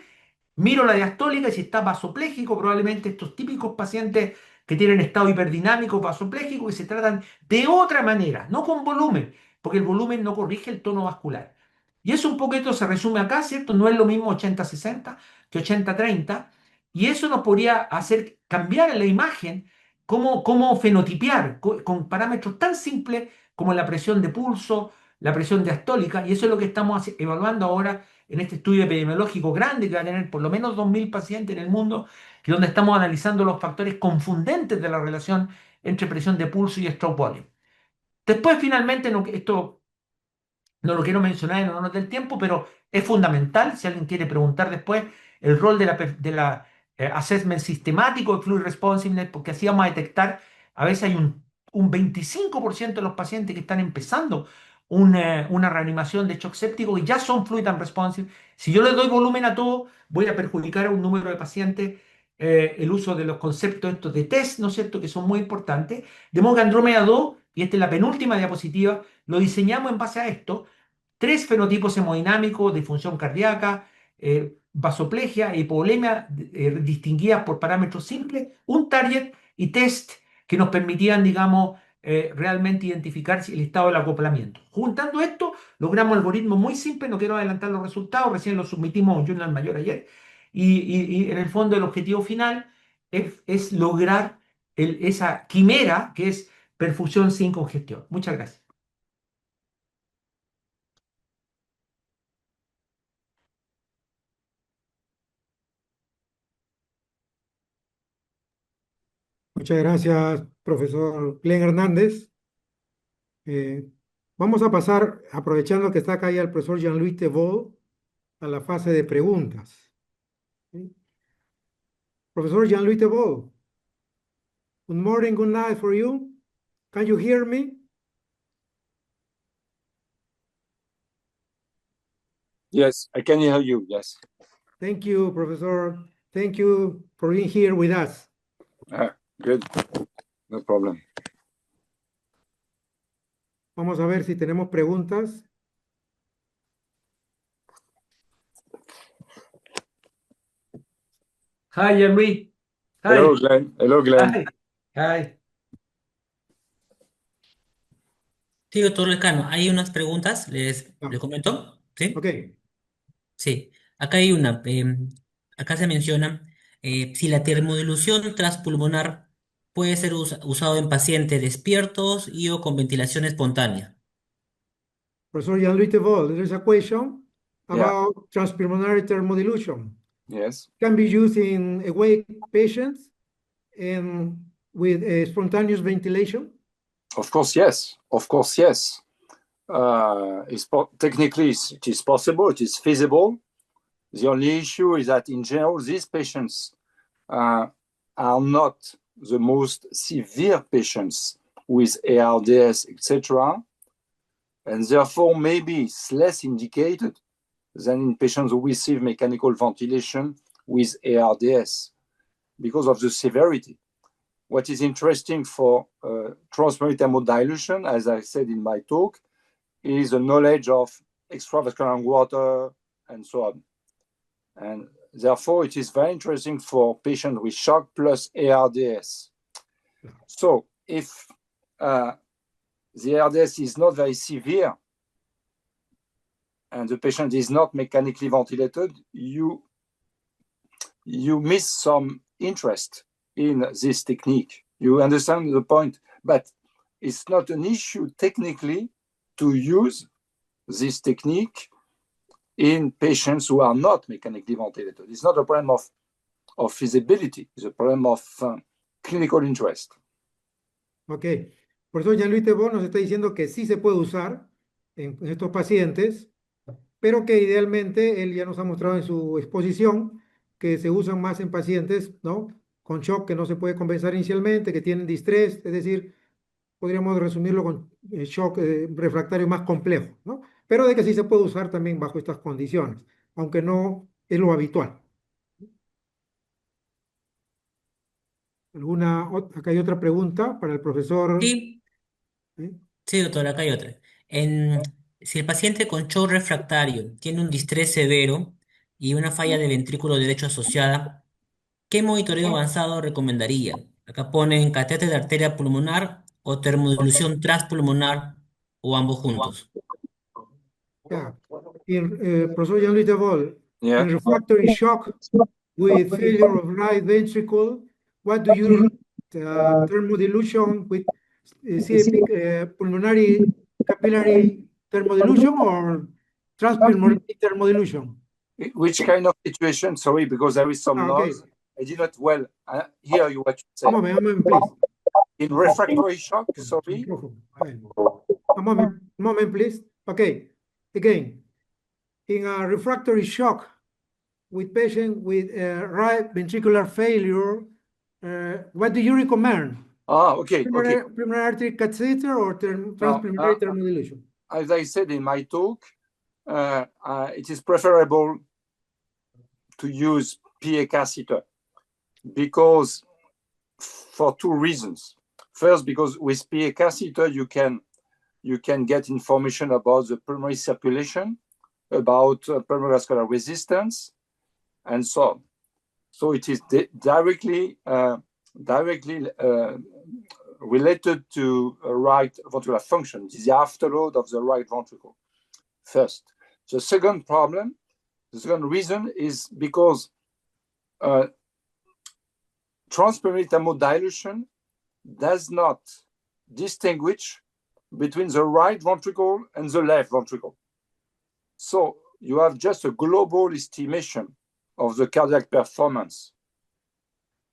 miro la diastólica y si está vasopléjico, probablemente estos típicos pacientes que tienen estado hiperdinamico vasopléjico que se tratan de otra manera, no con volumen, porque el volumen no corrige el tono vascular. Y eso un poquito se resume acá, ¿cierto? No es lo mismo 80-60 que 80-30, y eso nos podría hacer cambiar en la imagen cómo fenotipiar con parámetros tan simples como la presión de pulso, la presión diastólica, y eso es lo que estamos evaluando ahora en este estudio epidemiológico grande que va a tener por lo menos 2.000 pacientes en el mundo, que donde estamos analizando los factores confundentes de la relación entre presión de pulso y stroke volume. Después, finalmente, esto no lo quiero mencionar en honor del tiempo, pero es fundamental, si alguien quiere preguntar después, el rol de la assessment sistemático de Fluid Responsiveness, porque así vamos a detectar, a veces hay un 25% de los pacientes que están empezando una reanimación de shock séptico y ya son Fluid and Responsive. Si yo le doy volumen a todo, voy a perjudicar a un número de pacientes. El uso de los conceptos estos de test, ¿no es cierto?, que son muy importantes. De modo que Andrómeda 2, y esta es la penúltima diapositiva, lo diseñamos en base a esto. Tres fenotipos hemodinámicos de función cardíaca, vasoplegia e hipovolemia distinguidas por parámetros simples, un target y test que nos permitían, digamos, realmente identificar el estado del acoplamiento. Juntando esto, logramos algoritmos muy simples, no quiero adelantar los resultados, recién los submitimos a un journal mayor ayer, y en el fondo el objetivo final es lograr esa quimera que es perfusión sin congestión. Muchas gracias. Muchas gracias, profesor Glenn Hernández. Eh, Vamos a pasar, aprovechando que está acá ya el profesor Jean-Louis Thébault, a la fase de preguntas. ¿Sí? Profesor Jean-Louis Thébault, good morning, good night for you. Can you hear me? Yes, I can hear you, yes. Thank you, professor. Thank you for being here with us. Good, no problem. Vamos a ver si tenemos preguntas. Hi, Jean-Louis. Hello, Hi. Glenn. Hello, Glenn. Hi. Hi. Sí, doctor Lescano, hay unas preguntas, les Ah, comento, ¿sí? ok. Sí, acá hay una, acá se menciona si la termodilución transpulmonar puede ser usado en pacientes despiertos y o con ventilación espontánea. Professor Jean-Louis Thébault, there is a question Yeah, about transpulmonary thermodilution. yes. Can be used in awake patients and with spontaneous ventilation? Of course, yes. Of course, yes. Technically, it is possible, it is feasible. The only issue is that in general, these patients are not the most severe patients with ARDS, etc. And therefore, maybe it's less indicated than in patients who receive mechanical ventilation with ARDS because of the severity. What is interesting for transpulmonary thermodilution, as I said in my talk, is the knowledge of extravascular water and so on. And therefore, it is very interesting for patients with shock plus ARDS. So if the ARDS is not very severe and the patient is not mechanically ventilated, you miss some interest in this technique. You understand the point, but it's not an issue technically to use this technique in patients who are not mechanically ventilated. It's not a problem of feasibility, it's a problem of clinical interest. Ok. Por eso Jean-Louis Thébault nos está diciendo que sí se puede usar en estos pacientes, pero que idealmente él ya nos ha mostrado en su exposición que se usan más en pacientes, ¿no?, con shock que no se puede compensar inicialmente, que tienen distrés, es decir, podríamos resumirlo con shock refractario más complejo, ¿no? Pero de que sí se puede usar también bajo estas condiciones, aunque no es lo habitual. Acá hay otra pregunta para el profesor. Sí, ¿Sí? sí, doctor, acá hay otra. Si el paciente con shock refractario tiene un distrés severo y una falla de ventrículo derecho asociada, ¿qué monitoreo avanzado recomendaría? Acá ponen catéter de arteria pulmonar o termodilución transpulmonar o ambos juntos. Yeah. Professor Jean-Louis Thébault, Yeah. in refractory shock with failure of right ventricle, what do you thermodilution with CAP, pulmonary capillary thermodilution or transpulmonary thermodilution? Which kind of situation? Sorry, because there is some Okay. noise. I did not well hear you what you said. A moment, please. In refractory shock, sorry. Microphone. A moment, please. Okay. Again, in a refractory shock with patient with right ventricular failure, what do you recommend? Okay. Pulmonary artery catheter or Now, transpulmonary thermodilation? as I said in my talk, it is preferable to use PA catheter because for two reasons. First, because with PA catheter you can get information about the pulmonary circulation, about pulmonary vascular resistance, and so on. So it is directly related to right ventricular function. It is the afterload of the right ventricle. First, the second reason is because transpulmonary thermodilation does not distinguish between the right ventricle and the left ventricle. So you have just a global estimation of the cardiac performance.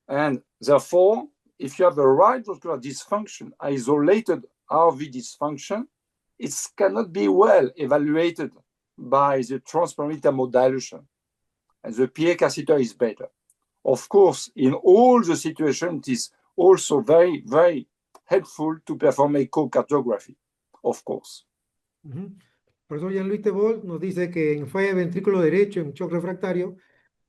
And therefore, if you have a right ventricular dysfunction, isolated RV dysfunction, it cannot be well evaluated by the transpulmonary thermodilation. And the PA catheter is better. Of course, in all the situations, it is also very, very helpful to perform echocardiography, of course. Profesor Jean-Louis Tebol nos dice que en falla de ventrículo derecho, en shock refractario,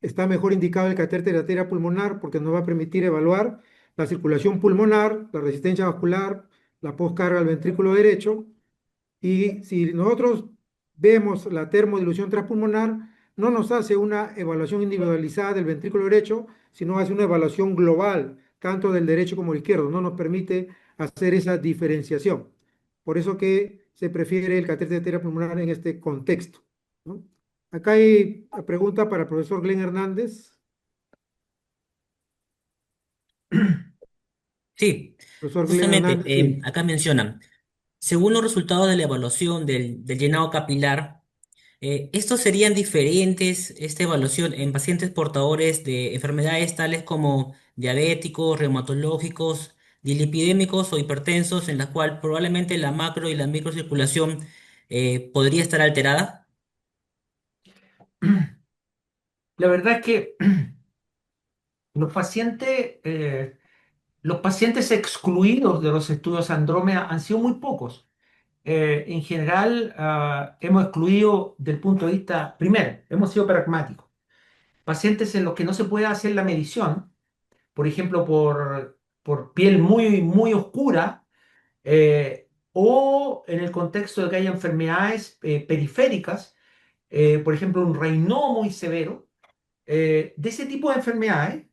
está mejor indicado el catéter de arteria pulmonar porque nos va a permitir evaluar la circulación pulmonar, la resistencia vascular, la postcarga al ventrículo derecho. Y si nosotros vemos la termodilución transpulmonar, no nos hace una evaluación individualizada del ventrículo derecho, sino hace una evaluación global, tanto del derecho como del izquierdo. No nos permite hacer esa diferenciación. Por eso que se prefiere el catéter de arteria pulmonar en este contexto, ¿no? Acá hay una pregunta para el profesor Glenn Hernández. Sí, Profesor Glenn justamente, Hernández, sí. acá mencionan, según los resultados de la evaluación del llenado capilar, estos serían diferentes, esta evaluación en pacientes portadores de enfermedades tales como diabéticos, reumatológicos, dislipidémicos o hipertensos, en las cuales probablemente la macro y la microcirculación podría estar alterada. La verdad es que los pacientes, los pacientes excluidos de los estudios Andrómeda han sido muy pocos. En general, hemos excluido del punto de vista, primero, hemos sido pragmáticos. Pacientes en los que no se puede hacer la medición, por ejemplo, por piel muy, muy oscura, o en el contexto de que haya enfermedades periféricas, por ejemplo, un Raynaud muy severo, de ese tipo de enfermedades.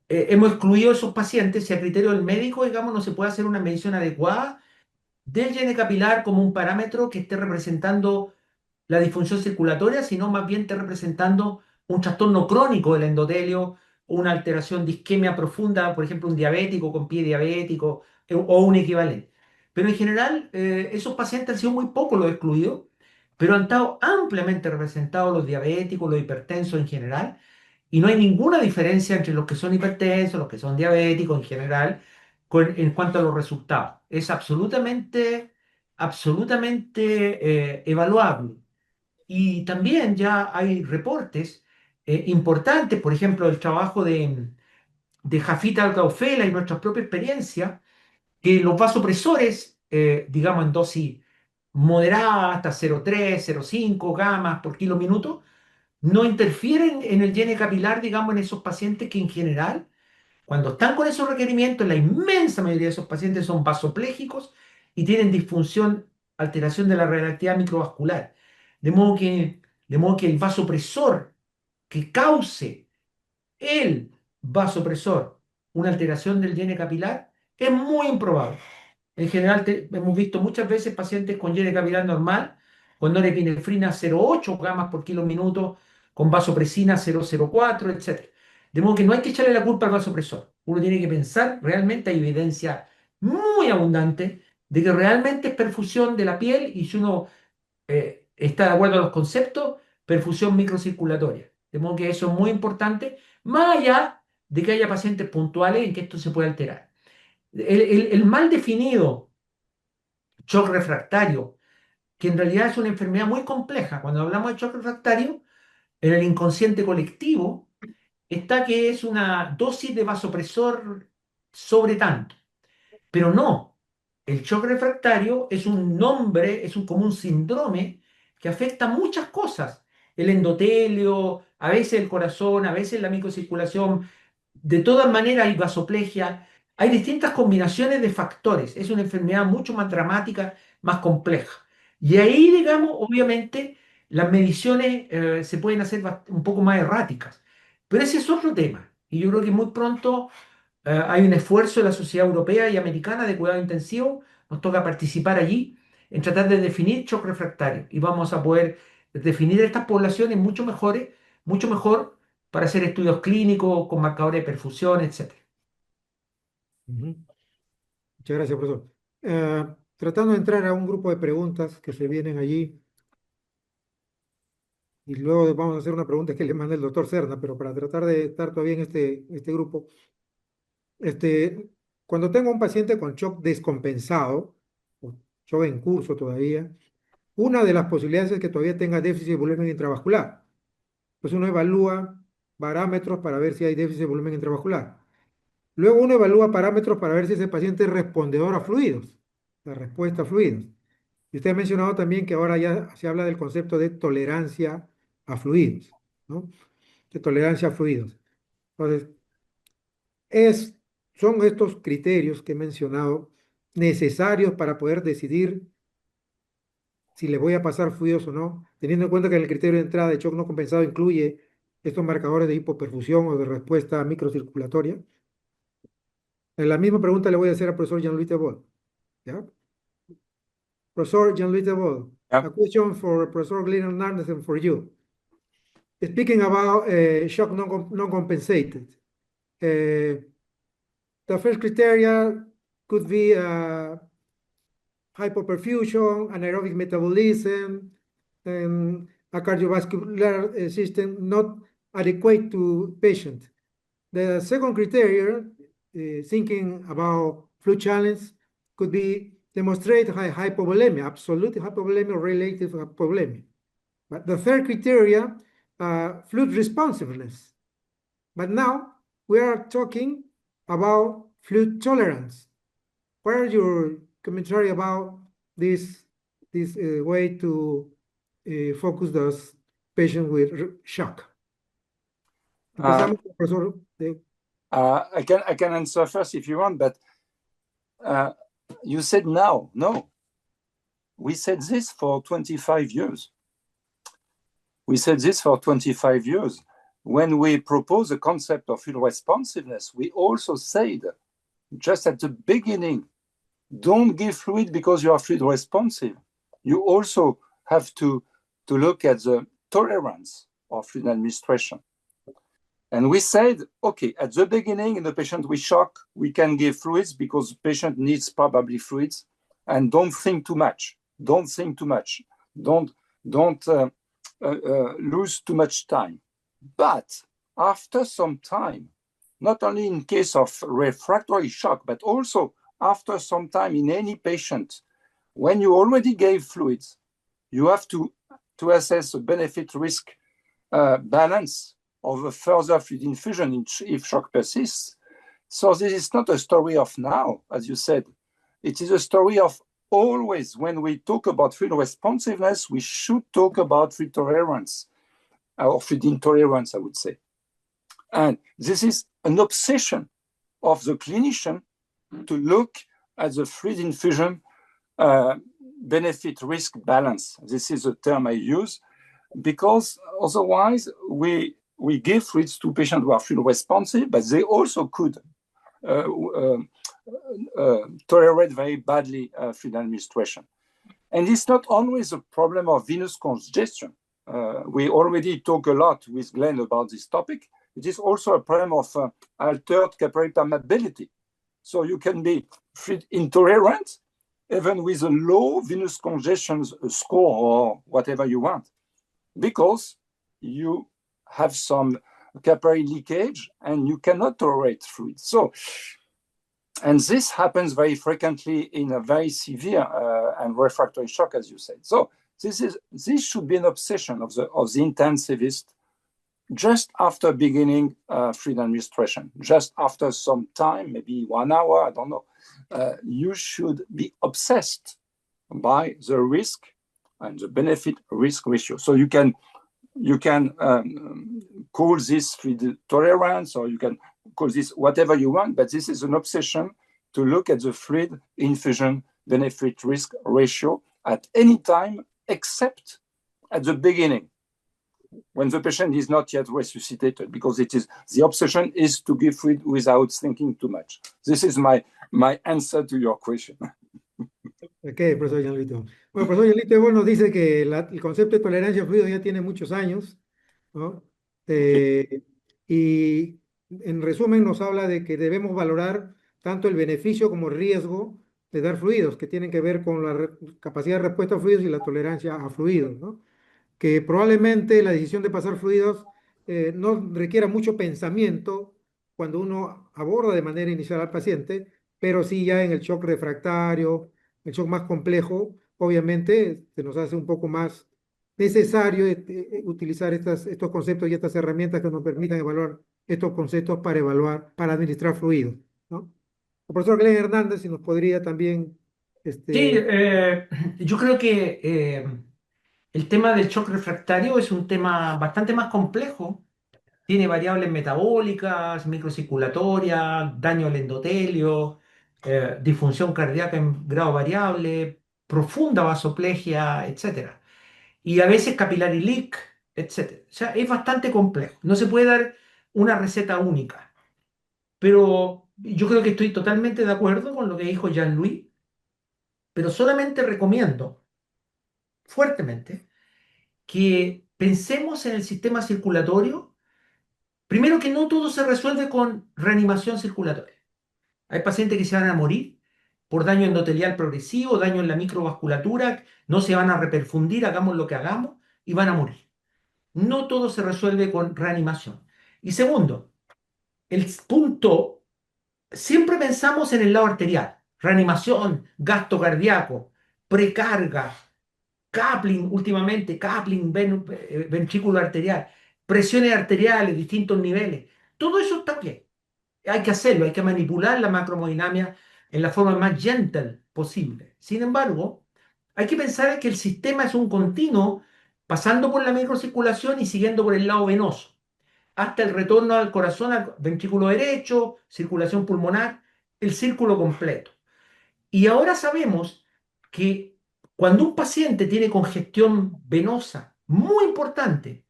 Hemos excluido esos pacientes si a criterio del médico, digamos, no se puede hacer una medición adecuada del llene capilar como un parámetro que esté representando la disfunción circulatoria, sino más bien esté representando un trastorno crónico del endotelio, una alteración de isquemia profunda, por ejemplo, un diabético con pie diabético o un equivalente. Pero en general, esos pacientes han sido muy pocos los excluidos, pero han estado ampliamente representados los diabéticos, los hipertensos en general, y no hay ninguna diferencia entre los que son hipertensos, los que son diabéticos en general, en cuanto a los resultados. Es absolutamente evaluable. Y también ya hay reportes importantes, por ejemplo, el trabajo de Jafita Algaufela y nuestra propia experiencia, que los vasopresores, digamos en dosis moderada hasta 0,3, 0,5 gamas por kilo minuto, no interfieren en el llene capilar, digamos, en esos pacientes que en general, cuando están con esos requerimientos, la inmensa mayoría de esos pacientes son vasopléjicos y tienen disfunción, alteración de la reactividad microvascular. De modo que, de modo que el vasopresor que cause el vasopresor una alteración del llene capilar es muy improbable. En general, hemos visto muchas veces pacientes con llene capilar normal, con norepinefrina 0,8 gamas por kilo minuto, con vasopresina 0,04, etc. De modo que no hay que echarle la culpa al vasopresor. Uno tiene que pensar, realmente hay evidencia muy abundante de que realmente es perfusión de la piel y si uno está de acuerdo a los conceptos, perfusión microcirculatoria. De modo que eso es muy importante, más allá de que haya pacientes puntuales en que esto se puede alterar. El mal definido shock refractario, que en realidad es una enfermedad muy compleja. Cuando hablamos de shock refractario, en el inconsciente colectivo está que es una dosis de vasopresor sobre tanto. Pero no, el shock refractario es un nombre, como un síndrome que afecta muchas cosas. El endotelio, a veces el corazón, a veces la microcirculación. De todas maneras hay vasoplegia, hay distintas combinaciones de factores. Es una enfermedad mucho más dramática, más compleja. Y ahí, digamos, obviamente, las mediciones se pueden hacer un poco más erráticas. Pero ese es otro tema. Y yo creo que muy pronto hay un esfuerzo de la Sociedad Europea y Americana de Cuidado Intensivo. Nos toca participar allí en tratar de definir shock refractario. Y vamos a poder definir estas poblaciones mucho mejor para hacer estudios clínicos con marcadores de perfusión, etc. Ujú. Muchas gracias, profesor. Tratando de entrar a un grupo de preguntas que se vienen allí, y luego vamos a hacer una pregunta que le manda el doctor Cerna, pero para tratar de estar todavía en este grupo, este, cuando tengo un paciente con shock descompensado, o shock en curso todavía, una de las posibilidades es que todavía tenga déficit de volumen intravascular. Pues uno evalúa parámetros para ver si hay déficit de volumen intravascular. Luego uno evalúa parámetros para ver si ese paciente es respondedor a fluidos, la respuesta a fluidos. Y usted ha mencionado también que ahora ya se habla del concepto de tolerancia a fluidos, ¿no? De tolerancia a fluidos. Entonces, es, son estos criterios que he mencionado necesarios para poder decidir si le voy a pasar fluidos o no, teniendo en cuenta que el criterio de entrada de shock no compensado incluye estos marcadores de hipoperfusión o de respuesta microcirculatoria. En la misma pregunta le voy a hacer al profesor Jean-Louis Tebol, ¿ya? Professor Jean-Louis Tebol, Yeah. a question for Professor Glenn Hernandez and for you. Speaking about shock non-compensated, the first criteria could be hypoperfusion, anaerobic metabolism, and a cardiovascular system not adequate to patient. The second criteria, thinking about fluid challenge, could be demonstrate high hypovolemia, absolute hypovolemia or relative hypovolemia. But the third criteria, fluid responsiveness. But now we are talking about fluid tolerance. What are your commentary about this way to focus those patients with shock? Empezamos con el profesor. I can answer first if you want, but you said now. No. We said this for 25 years. We said this for 25 years. When we proposed the concept of fluid responsiveness, we also said, just at the beginning, don't give fluid because you are fluid responsive. You also have to look at the tolerance of fluid administration. And we said, okay, at the beginning in the patient with shock, we can give fluids because the patient needs probably fluids, and don't think too much. Don't think too much. Don't lose too much time. But after some time, not only in case of refractory shock, but also after some time in any patient, when you already gave fluids, you have to assess the benefit-risk balance of a further fluid infusion if shock persists. So this is not a story of now, as you said. It is a story of always. When we talk about fluid responsiveness, we should talk about fluid tolerance, or fluid intolerance, I would say. And this is an obsession of the clinician to look at the fluid infusion benefit-risk balance. This is the term I use, because otherwise we give fluids to patients who are fluid responsive, but they also could tolerate very badly fluid administration. And it's not always a problem of venous congestion. We already talk a lot with Glenn about this topic. It is also a problem of altered capillary permeability. So you can be fluid intolerant even with a low venous congestion score or whatever you want, because you have some capillary leakage and you cannot tolerate fluids. So, and this happens very frequently in a very severe and refractory shock, as you said. So this should be an obsession of the intensivist just after beginning fluid administration, just after some time, maybe 1 hour, I don't know. You should be obsessed by the risk and the benefit risk ratio. So you can call this fluid tolerance, or you can call this whatever you want, but this is an obsession to look at the fluid infusion benefit risk ratio at any time except at the beginning, when the patient is not yet resuscitated, because the obsession is to give fluid without thinking too much. This is my answer to your question. Ok, profesor Gianluito. Bueno, profesor Gianluito Ebon nos dice que el concepto de tolerancia a fluidos ya tiene muchos años, ¿no? Y en resumen nos habla de que debemos valorar tanto el beneficio como el riesgo de dar fluidos, que tienen que ver con la capacidad de respuesta a fluidos y la tolerancia a fluidos, ¿no? Que probablemente la decisión de pasar fluidos no requiera mucho pensamiento cuando uno aborda de manera inicial al paciente, pero sí ya en el shock refractario, el shock más complejo, obviamente se nos hace un poco más necesario utilizar estos conceptos y estas herramientas que nos permitan evaluar estos conceptos para administrar fluidos, ¿no? El profesor Glenn Hernández, si nos podría también, Sí, este, yo creo que el tema del shock refractario es un tema bastante más complejo. Tiene variables metabólicas, microcirculatorias, daño al endotelio, disfunción cardíaca en grado variable, profunda vasoplegia, etcétera. Y a veces capillary leak, etcétera. O sea, es bastante complejo. No se puede dar una receta única. Pero yo creo que estoy totalmente de acuerdo con lo que dijo Jean-Louis, pero solamente recomiendo fuertemente que pensemos en el sistema circulatorio. Primero, que no todo se resuelve con reanimación circulatoria. Hay pacientes que se van a morir por daño endotelial progresivo, daño en la microvasculatura, no se van a reperfundir, hagamos lo que hagamos, y van a morir. No todo se resuelve con reanimación. Y segundo, el punto, siempre pensamos en el lado arterial, reanimación, gasto cardíaco, precarga, coupling últimamente, coupling ventrículo arterial, presiones arteriales, distintos niveles. Todo eso está bien. Hay que hacerlo, hay que manipular la macromodinamia en la forma más gentle posible. Sin embargo, hay que pensar que el sistema es un continuo, pasando por la microcirculación y siguiendo por el lado venoso, hasta el retorno al corazón, al ventrículo derecho, circulación pulmonar, el círculo completo. Y ahora sabemos que cuando un paciente tiene congestión venosa, muy importante,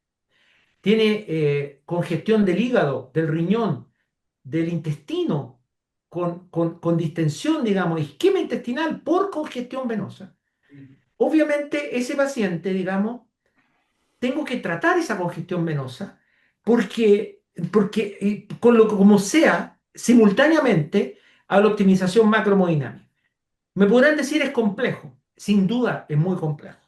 tiene congestión del hígado, del riñón, del intestino, con distensión, digamos, isquemia intestinal por congestión venosa, obviamente ese paciente, digamos, tengo que tratar esa congestión venosa porque con lo que como sea, simultáneamente a la optimización macromodinámica. Me podrán decir es complejo, sin duda es muy complejo.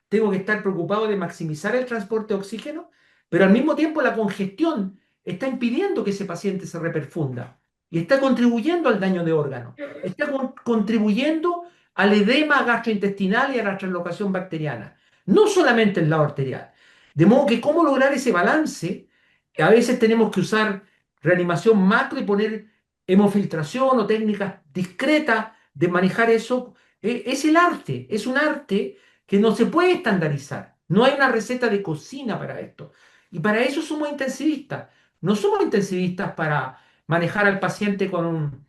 Tengo que estar preocupado de maximizar el transporte de oxígeno, pero al mismo tiempo la congestión está impidiendo que ese paciente se reperfunda y está contribuyendo al daño de órganos, está contribuyendo al edema gastrointestinal y a la translocación bacteriana, no solamente el lado arterial. De modo que cómo lograr ese balance, a veces tenemos que usar reanimación macro y poner hemofiltración o técnicas discretas de manejar eso. Es el arte, es un arte que no se puede estandarizar. No hay una receta de cocina para esto. Y para eso somos intensivistas. No somos intensivistas para manejar al paciente con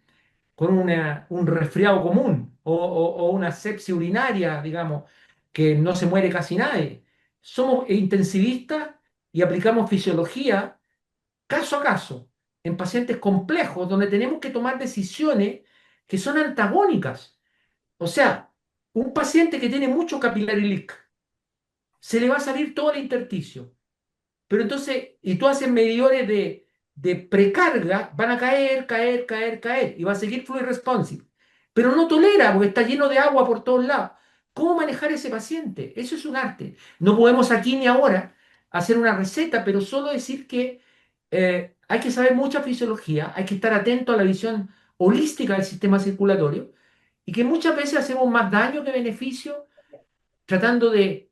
un resfriado común o una sepsia urinaria, digamos, que no se muere casi nadie. Somos intensivistas y aplicamos fisiología caso a caso en pacientes complejos donde tenemos que tomar decisiones que son antagónicas. O sea, un paciente que tiene mucho capillary leak, se le va a salir todo el intersticio. Pero entonces, y tú haces medidores de precarga, van a caer, caer, caer, caer, y va a seguir fluid responsive. Pero no tolera porque está lleno de agua por todos lados. ¿Cómo manejar ese paciente? Eso es un arte. No podemos aquí ni ahora hacer una receta, pero solo decir que hay que saber mucha fisiología, hay que estar atento a la visión holística del sistema circulatorio y que muchas veces hacemos más daño que beneficio tratando de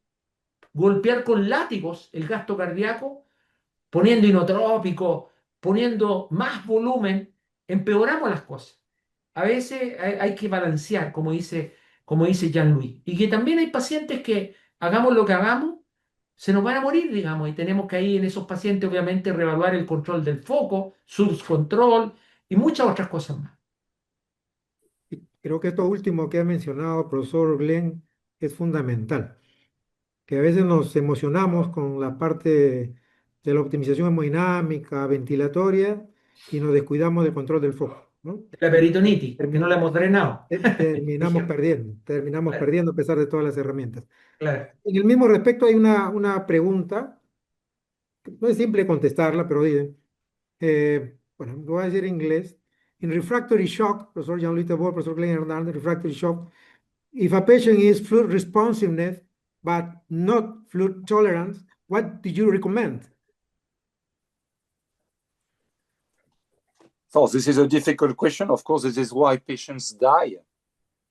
golpear con látigos el gasto cardíaco, poniendo inotrópico, poniendo más volumen, empeoramos las cosas. A veces hay que balancear, como dice Jean-Louis, y que también hay pacientes que hagamos lo que hagamos, se nos van a morir, digamos, y tenemos que ahí en esos pacientes obviamente reevaluar el control del foco, sus control y muchas otras cosas más. Y creo que esto último que ha mencionado el profesor Glenn es fundamental, que a veces nos emocionamos con la parte de la optimización hemodinámica, ventilatoria, y nos descuidamos del control del foco, ¿no? La peritonitis, porque no Termi- la hemos drenado. Ejemplo. terminamos Claro, perdiendo a pesar de todas las herramientas. claro. En el mismo respecto hay una pregunta, que no es simple contestarla, pero dice, bueno, lo voy a decir en inglés. In refractory shock, profesor Jean-Louis Tebor, profesor Glenn Hernández, refractory shock, if a patient is fluid responsiveness but not fluid tolerance, what do you recommend? So this is a difficult question. Of course, this is why patients die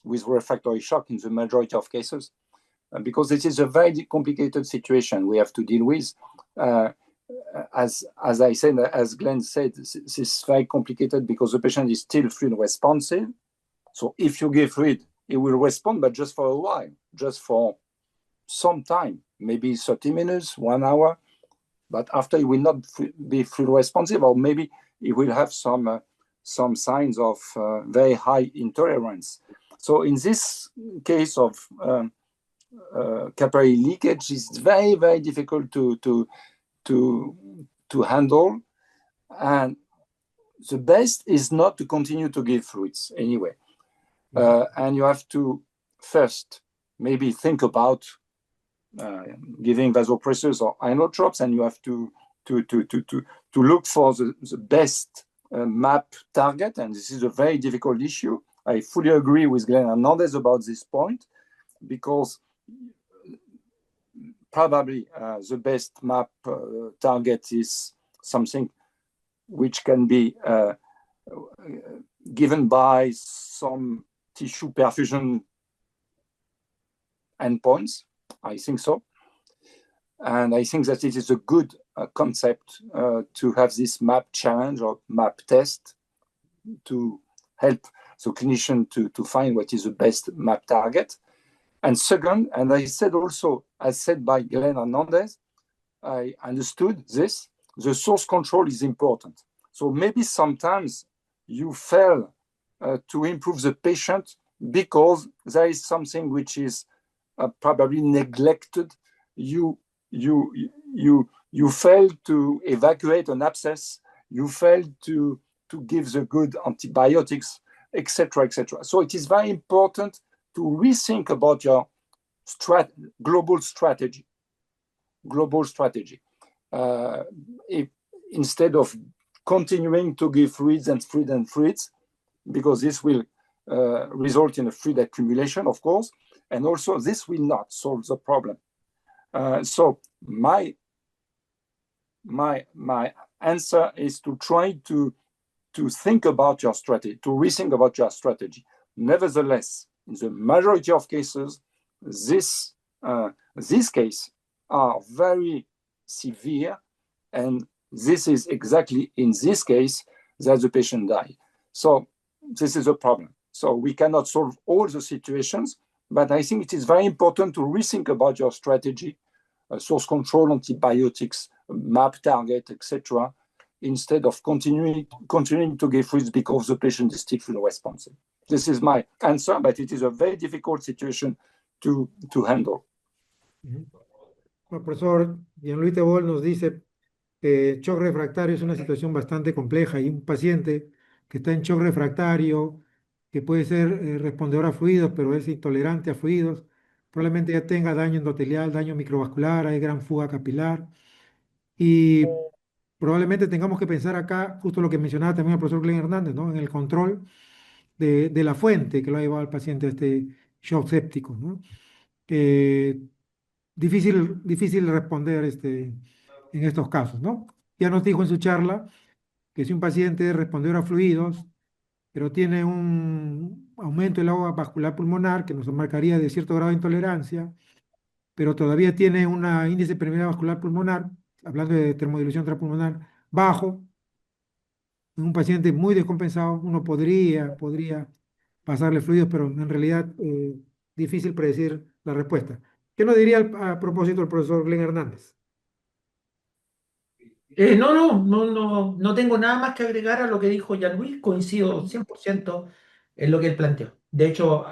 with refractory shock in the majority of cases, because this is a very complicated situation we have to deal with. Uh, as I said, as Glenn said, this is very complicated because the patient is still fluid responsive. So if you give fluid, it will respond, but just for a while, just for some time, maybe 30 minutes, 1 hour. But after, it will not be fluid responsive, or maybe it will have some signs of very high intolerance. So in this case of capillary leakage, it's very, very difficult to handle. And the best is not to continue to give fluids anyway. And you have to first maybe think about giving vasopressors or inotropes, and you have to look for the best MAP target, and this is a very difficult issue. I fully agree with Glenn Hernandez about this point, because probably the best MAP target is something which can be given by some tissue perfusion endpoints. I think so. And I think that it is a good concept to have this MAP challenge or MAP test to help the clinician to find what is the best MAP target. And second, and I said also, as said by Glenn Hernandez, I understood this, the source control is important. So maybe sometimes you fail to improve the patient because there is something which is probably neglected. You fail to evacuate an abscess. You fail to give the good antibiotics, etc., etc. So it is very important to rethink about your global strategy. If, instead of continuing to give fluids and fluids, because this will result in a fluid accumulation, of course, and also this will not solve the problem. So my answer is to try to think about your strategy, to rethink about your strategy. Nevertheless, in the majority of cases, these cases are very severe, and this is exactly in this case that the patient died. So this is a problem. So we cannot solve all the situations, but I think it is very important to rethink about your strategy, source control, antibiotics, MAP target, etc., instead of continuing to give fluids because the patient is still fluid responsive. This is my answer, but it is a very difficult situation to handle. El profesor Jean-Louis Tebol nos dice que shock refractario es una situación bastante compleja y un paciente que está en shock refractario, que puede ser respondedor a fluidos, pero es intolerante a fluidos, probablemente ya tenga daño endotelial, daño microvascular, hay gran fuga capilar y probablemente tengamos que pensar acá, justo lo que mencionaba también el profesor Glenn Hernández, ¿no? En el control de la fuente que lo ha llevado al paciente a este shock séptico, ¿no? Eh, difícil responder en estos casos, ¿no? Ya nos dijo en su charla que si un paciente es respondedor a fluidos, pero tiene aumento del agua vascular pulmonar, que nos marcaría de cierto grado de intolerancia, pero todavía tiene un índice de permeabilidad vascular pulmonar, hablando de termodilución intrapulmonar, bajo, en un paciente muy descompensado, uno podría pasarle fluidos, pero en realidad difícil predecir la respuesta. ¿Qué nos diría a propósito el profesor Glenn Hernández? No tengo nada más que agregar a lo que dijo Jean Luis, coincido 100% en lo que él planteó. De hecho,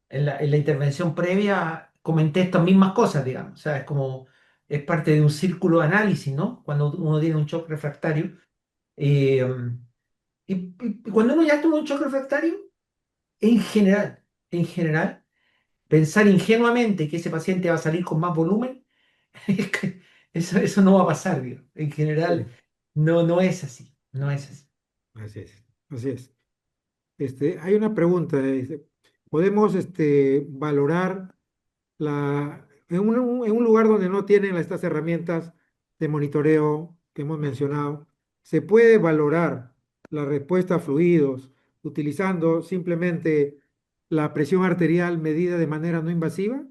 en la intervención previa comenté estas mismas cosas, digamos, o sea, es parte de un círculo de análisis, ¿no? Cuando uno tiene un shock refractario. eh, y cuando uno ya tuvo un shock refractario, en general, pensar ingenuamente que ese paciente va a salir con más volumen, es que eso no va a pasar, digamos. En general, Sí, no es así, no es así. así es, así es. Hay una pregunta, ¿podemos valorar en un lugar donde no tienen estas herramientas de monitoreo que hemos mencionado, se puede valorar la respuesta a fluidos utilizando simplemente la presión arterial medida de manera no invasiva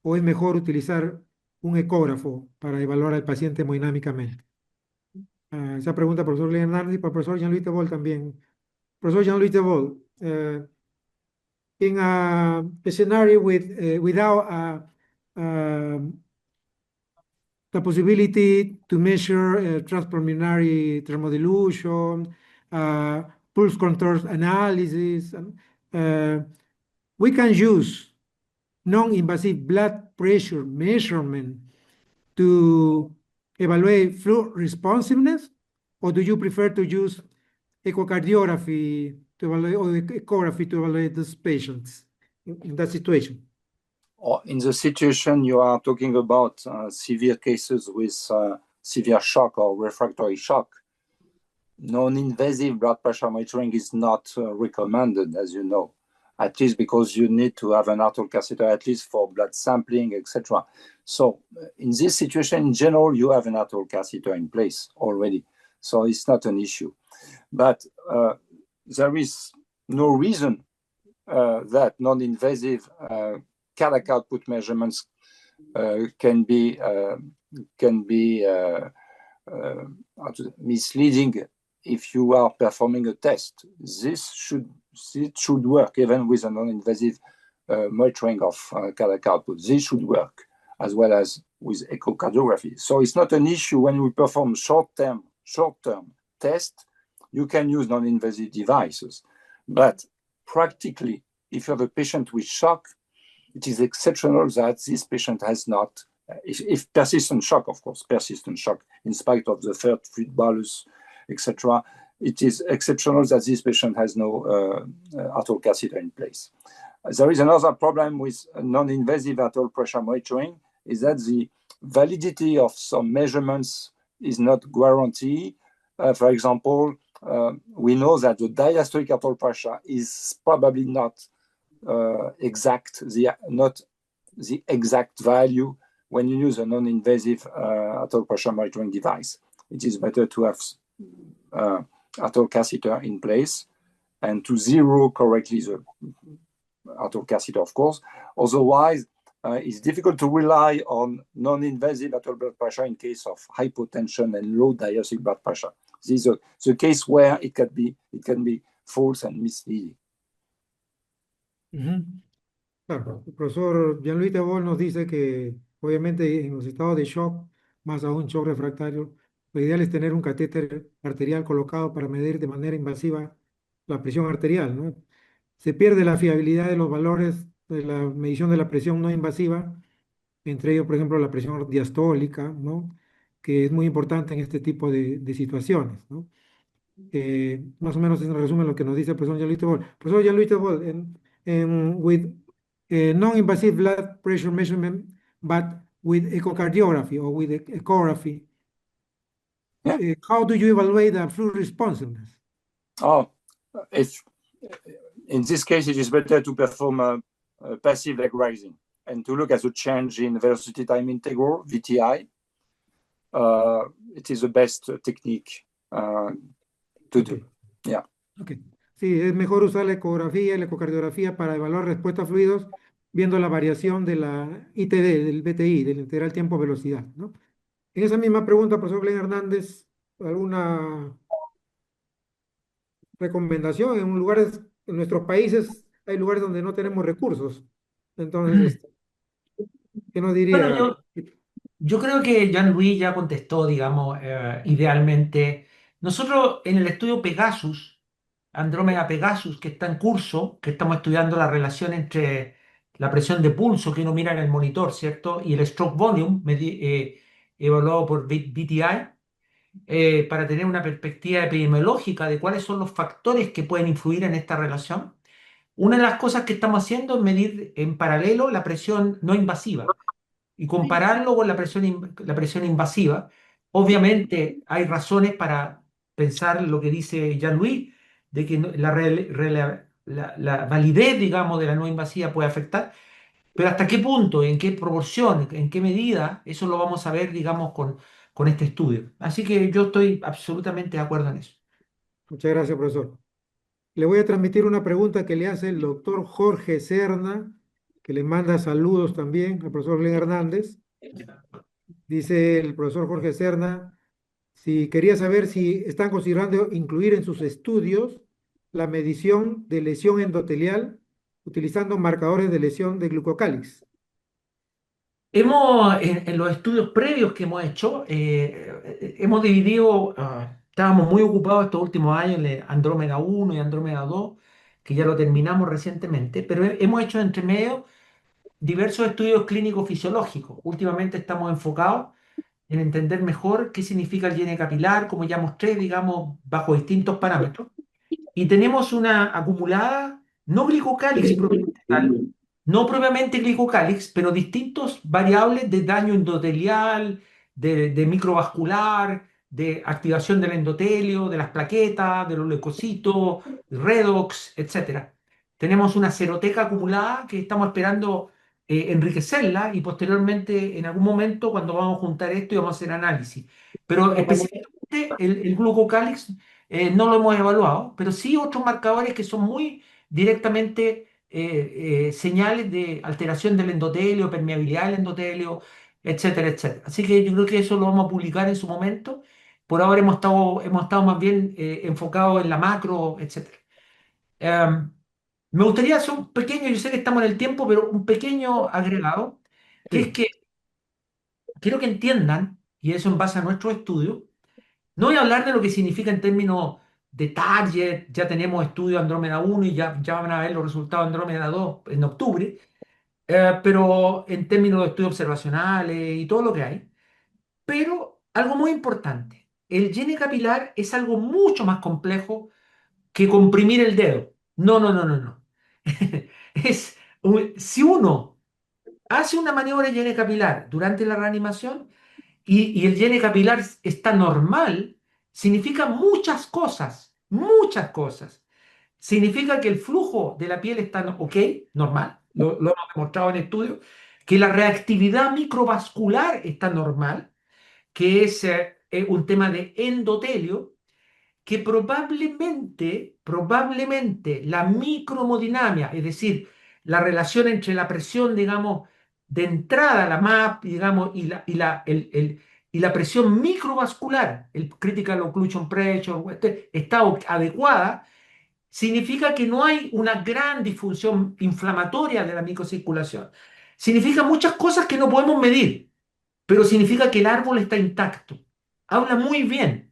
o es mejor utilizar un ecógrafo para evaluar al paciente hemodinámicamente? Esa pregunta, profesor Leonardo, y para el profesor Jean-Louis Tebol también. Profesor Jean-Louis Tebol, in a scenario without um, the possibility to measure transpulmonary thermodilution, pulse control analysis. We can use non-invasive blood pressure measurement to evaluate fluid responsiveness, or do you prefer to use echocardiography to evaluate or echography to evaluate these patients in that situation? Or in the situation you are talking about, severe cases with severe shock or refractory shock, non-invasive blood pressure monitoring is not recommended, as you know, at least because you need to have an arterial catheter, at least for blood sampling, etc. So in this situation, in general, you have an arterial catheter in place already. So it's not an issue. But there is no reason that non-invasive cardiac output measurements can be misleading if you are performing a test. This should work even with a non-invasive monitoring of cardiac output. This should work as well as with echocardiography. So it's not an issue when we perform short-term test. You can use non-invasive devices, but practically, if you have a patient with shock, it is exceptional that this patient has not, if persistent shock, of course, persistent shock, in spite of the third fluid bolus, etc., it is exceptional that this patient has no arterial catheter in place. There is another problem with non-invasive arterial pressure monitoring, is that the validity of some measurements is not guaranteed. For example, we know that the diastolic arterial pressure is probably not not the exact value when you use a non-invasive arterial pressure monitoring device. It is better to have arterial catheter in place and to zero correctly the arterial catheter, of course. Otherwise, it's difficult to rely on non-invasive arterial blood pressure in case of hypotension and low diastolic blood pressure. This is the case where it can be false and misleading. Claro, el profesor Jean-Louis Tebol nos dice que obviamente en los estados de shock, más aún shock refractario, lo ideal es tener un catéter arterial colocado para medir de manera invasiva la presión arterial, ¿no? Se pierde la fiabilidad de los valores de la medición de la presión no invasiva, entre ellos, por ejemplo, la presión diastólica, ¿no? Que es muy importante en este tipo de situaciones, ¿no? Más o menos en resumen lo que nos dice el profesor Jean-Louis Tebol. Profesor Jean-Louis Tebol, with non-invasive blood pressure measurement, but with echocardiography or with echography, how do you evaluate the fluid responsiveness? If in this case, it is better to perform a passive leg raising and to look at the change in velocity time integral, VTI. It is the best technique to do. Yeah. Okay. Sí, es mejor usar la ecografía y la ecocardiografía para evaluar respuesta a fluidos, viendo la variación de la ITD, del BTI, del integral tiempo-velocidad, ¿no? En esa misma pregunta, profesor Glenn Hernández, ¿alguna recomendación? En nuestros países hay lugares donde no tenemos recursos. Entonces, ¿qué nos Bueno, diría? yo creo que Jean-Louis ya contestó, digamos, idealmente. Nosotros en el estudio Pegasus, Andrómeda Pegasus, que está en curso, que estamos estudiando la relación entre la presión de pulso que uno mira en el monitor, ¿cierto? Y el stroke volume, evaluado por BTI, para tener una perspectiva epidemiológica de cuáles son los factores que pueden influir en esta relación. Una de las cosas que estamos haciendo es medir en paralelo la presión no invasiva y compararlo con la presión invasiva. Obviamente hay razones para pensar lo que dice Jean-Louis, de que la validez, digamos, de la no invasiva puede afectar, pero hasta qué punto, en qué proporción, en qué medida, eso lo vamos a ver, digamos, con este estudio. Así que yo estoy absolutamente de acuerdo en eso. Muchas gracias, profesor. Le voy a transmitir una pregunta que le hace el doctor Jorge Serna, que le manda saludos también al profesor Glenn Hernández. Dice el profesor Jorge Serna, si quería saber si están considerando incluir en sus estudios la medición de lesión endotelial utilizando marcadores de lesión de glucocálix. En los estudios previos que hemos hecho, hemos dividido, estábamos muy ocupados estos últimos años en Andrómeda 1 y Andrómeda 2, que ya lo terminamos recientemente, pero hemos hecho entre medio diversos estudios clínicos fisiológicos. Últimamente estamos enfocados en entender mejor qué significa el llene capilar, como ya mostré, digamos, bajo distintos parámetros. Y tenemos una acumulada, no glicocálix propiamente tal, no propiamente glicocálix, pero distintos variables de daño endotelial, de microvascular, de activación del endotelio, de las plaquetas, de los leucocitos, redox, etcétera. Tenemos una seroteca acumulada que estamos esperando enriquecerla y posteriormente, en algún momento, cuando vamos a juntar esto y vamos a hacer análisis. Pero específicamente el glucocálix no lo hemos evaluado, pero sí otros marcadores que son muy directamente señales de alteración del endotelio, permeabilidad del endotelio, etcétera, etcétera. Así que yo creo que eso lo vamos a publicar en su momento. Por ahora hemos estado más bien enfocados en la macro, etcétera. Em, Me gustaría hacer un pequeño, yo sé que estamos en el tiempo, pero un pequeño agregado, que es Sí, que quiero que entiendan, y eso en base a nuestro estudio, no voy a hablar de lo que significa en términos de target, ya tenemos estudio Andrómeda 1 y ya van a ver los resultados de Andrómeda 2 en octubre, pero en términos de estudios observacionales y todo lo que hay. Pero algo muy importante, el llene capilar es algo mucho más complejo que comprimir el dedo. No, no, no, no, no. Si uno hace una maniobra de llene capilar durante la reanimación, y el llene capilar está normal, significa muchas cosas, muchas cosas. Significa que el flujo de la piel está ok, normal, lo hemos demostrado en estudios, que la reactividad microvascular está normal, que es un tema de endotelio, que probablemente la micromodinamia, es decir, la relación entre la presión, digamos, de entrada, la MAP, digamos, y la presión microvascular, el critical occlusion pressure, está adecuada, significa que no hay una gran disfunción inflamatoria de la microcirculación. Significa muchas cosas que no podemos medir, pero significa que el árbol está intacto. Habla muy bien.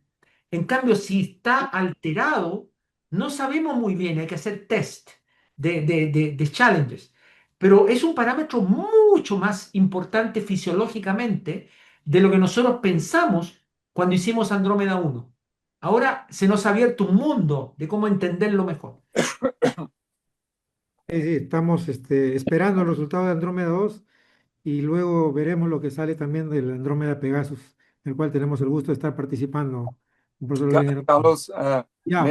En cambio, si está alterado, no sabemos muy bien, hay que hacer test de challenges. Pero es un parámetro mucho más importante fisiológicamente de lo que nosotros pensamos cuando hicimos Andrómeda 1. Ahora se nos ha abierto un mundo de cómo entenderlo mejor. sí, estamos esperando el resultado de Andrómeda 2 y luego veremos lo que sale también del Andrómeda Pegasus, en el cual tenemos el gusto de estar participando. Un profesor Glenn Hernández. Carlos, Ya,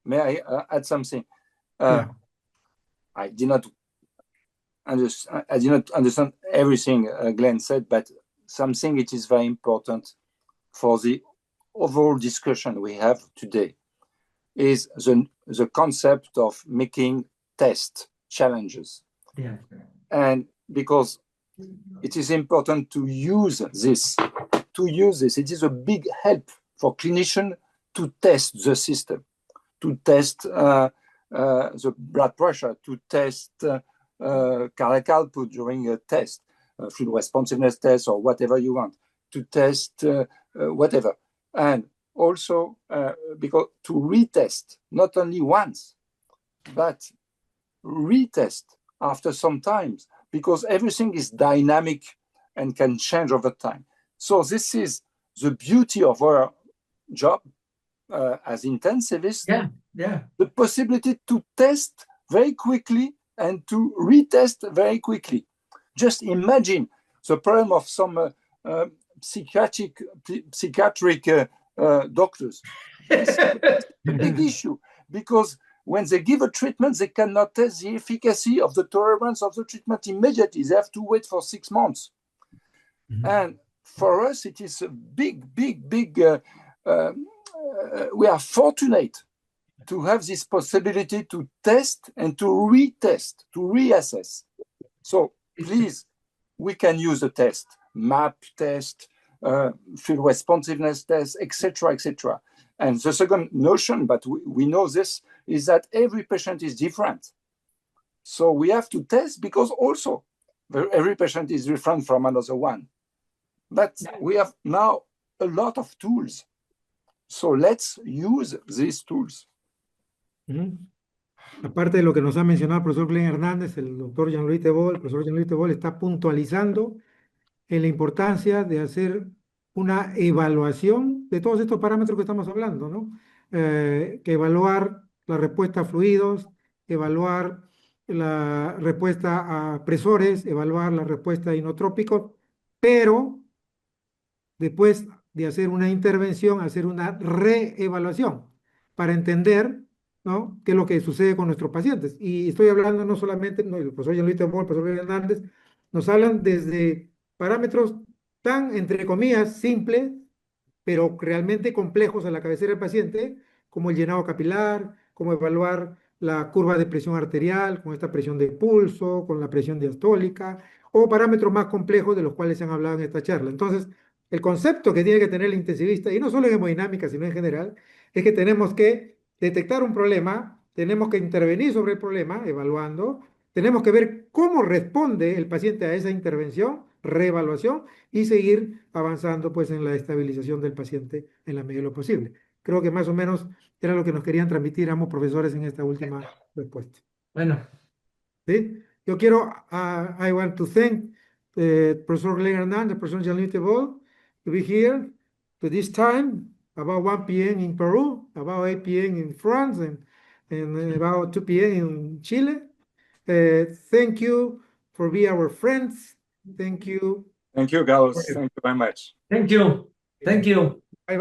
may I ya, add something? ya. I did not I did not understand everything Glenn said, but something it is very important for the overall discussion we have today. is the concept of making test challenges. Yeah. And because it is important to use this, it is a big help for clinicians to test the system, to test the blood pressure, to test cardiac output during a test, fluid responsiveness test, or whatever you want, to test whatever. And also because to retest, not only once, but retest after some times, because everything is dynamic and can change over time. So this is the beauty of our job as intensivists. Yeah. The possibility to test very quickly and to retest very quickly. Just imagine the problem of some psychiatric doctors. It's a big issue, because when they give a treatment, they cannot test the efficacy of the tolerance of the treatment immediately. They have to wait for 6 months. Mm-hmm. And for us, it is a big, we are fortunate to have this possibility to test and to retest, to reassess. So please, we can use a test, MAP test, field responsiveness test, etc., etc. And the second notion, but we know this, is that every patient is different. So we have to test, because also every patient is different from another one. But we have now a lot of tools. So let's use these tools. Mm-hmm. Aparte de lo que nos ha mencionado el profesor Glenn Hernández, el doctor Jean-Louis Tebol, el profesor Jean-Louis Tebol está puntualizando en la importancia de hacer una evaluación de todos estos parámetros que estamos hablando, ¿no? Que evaluar la respuesta a fluidos, evaluar la respuesta a presores, evaluar la respuesta a inotrópicos, pero después de hacer una intervención, hacer una reevaluación para entender, ¿no?, qué es lo que sucede con nuestros pacientes. Y estoy hablando no solamente, no, el profesor Jean-Louis Tebol, el profesor Hernández, nos hablan desde parámetros tan, entre comillas, simples, pero realmente complejos a la cabecera del paciente, como el llenado capilar, como evaluar la curva de presión arterial, con esta presión de pulso, con la presión diastólica, o parámetros más complejos de los cuales se han hablado en esta charla. Entonces, el concepto que tiene que tener el intensivista, y no solo en hemodinámica, sino en general, es que tenemos que detectar un problema, tenemos que intervenir sobre el problema, evaluando, tenemos que ver cómo responde el paciente a esa intervención, reevaluación, y seguir avanzando pues en la estabilización del paciente en la medida de lo posible. Creo que más o menos era lo que nos querían transmitir ambos profesores en esta última respuesta. Bueno. ¿Sí? Yo quiero, I want to thank Professor Glenn Hernandez, Professor Jean-Louis Tebol, to be here to this time, about 1 p.m. in Peru, about 8 p.m. in France, and about 2 p.m. in Chile. Thank you for being our friends. Thank you. Thank you, Carlos. Thank you very much. Thank you. Thank you.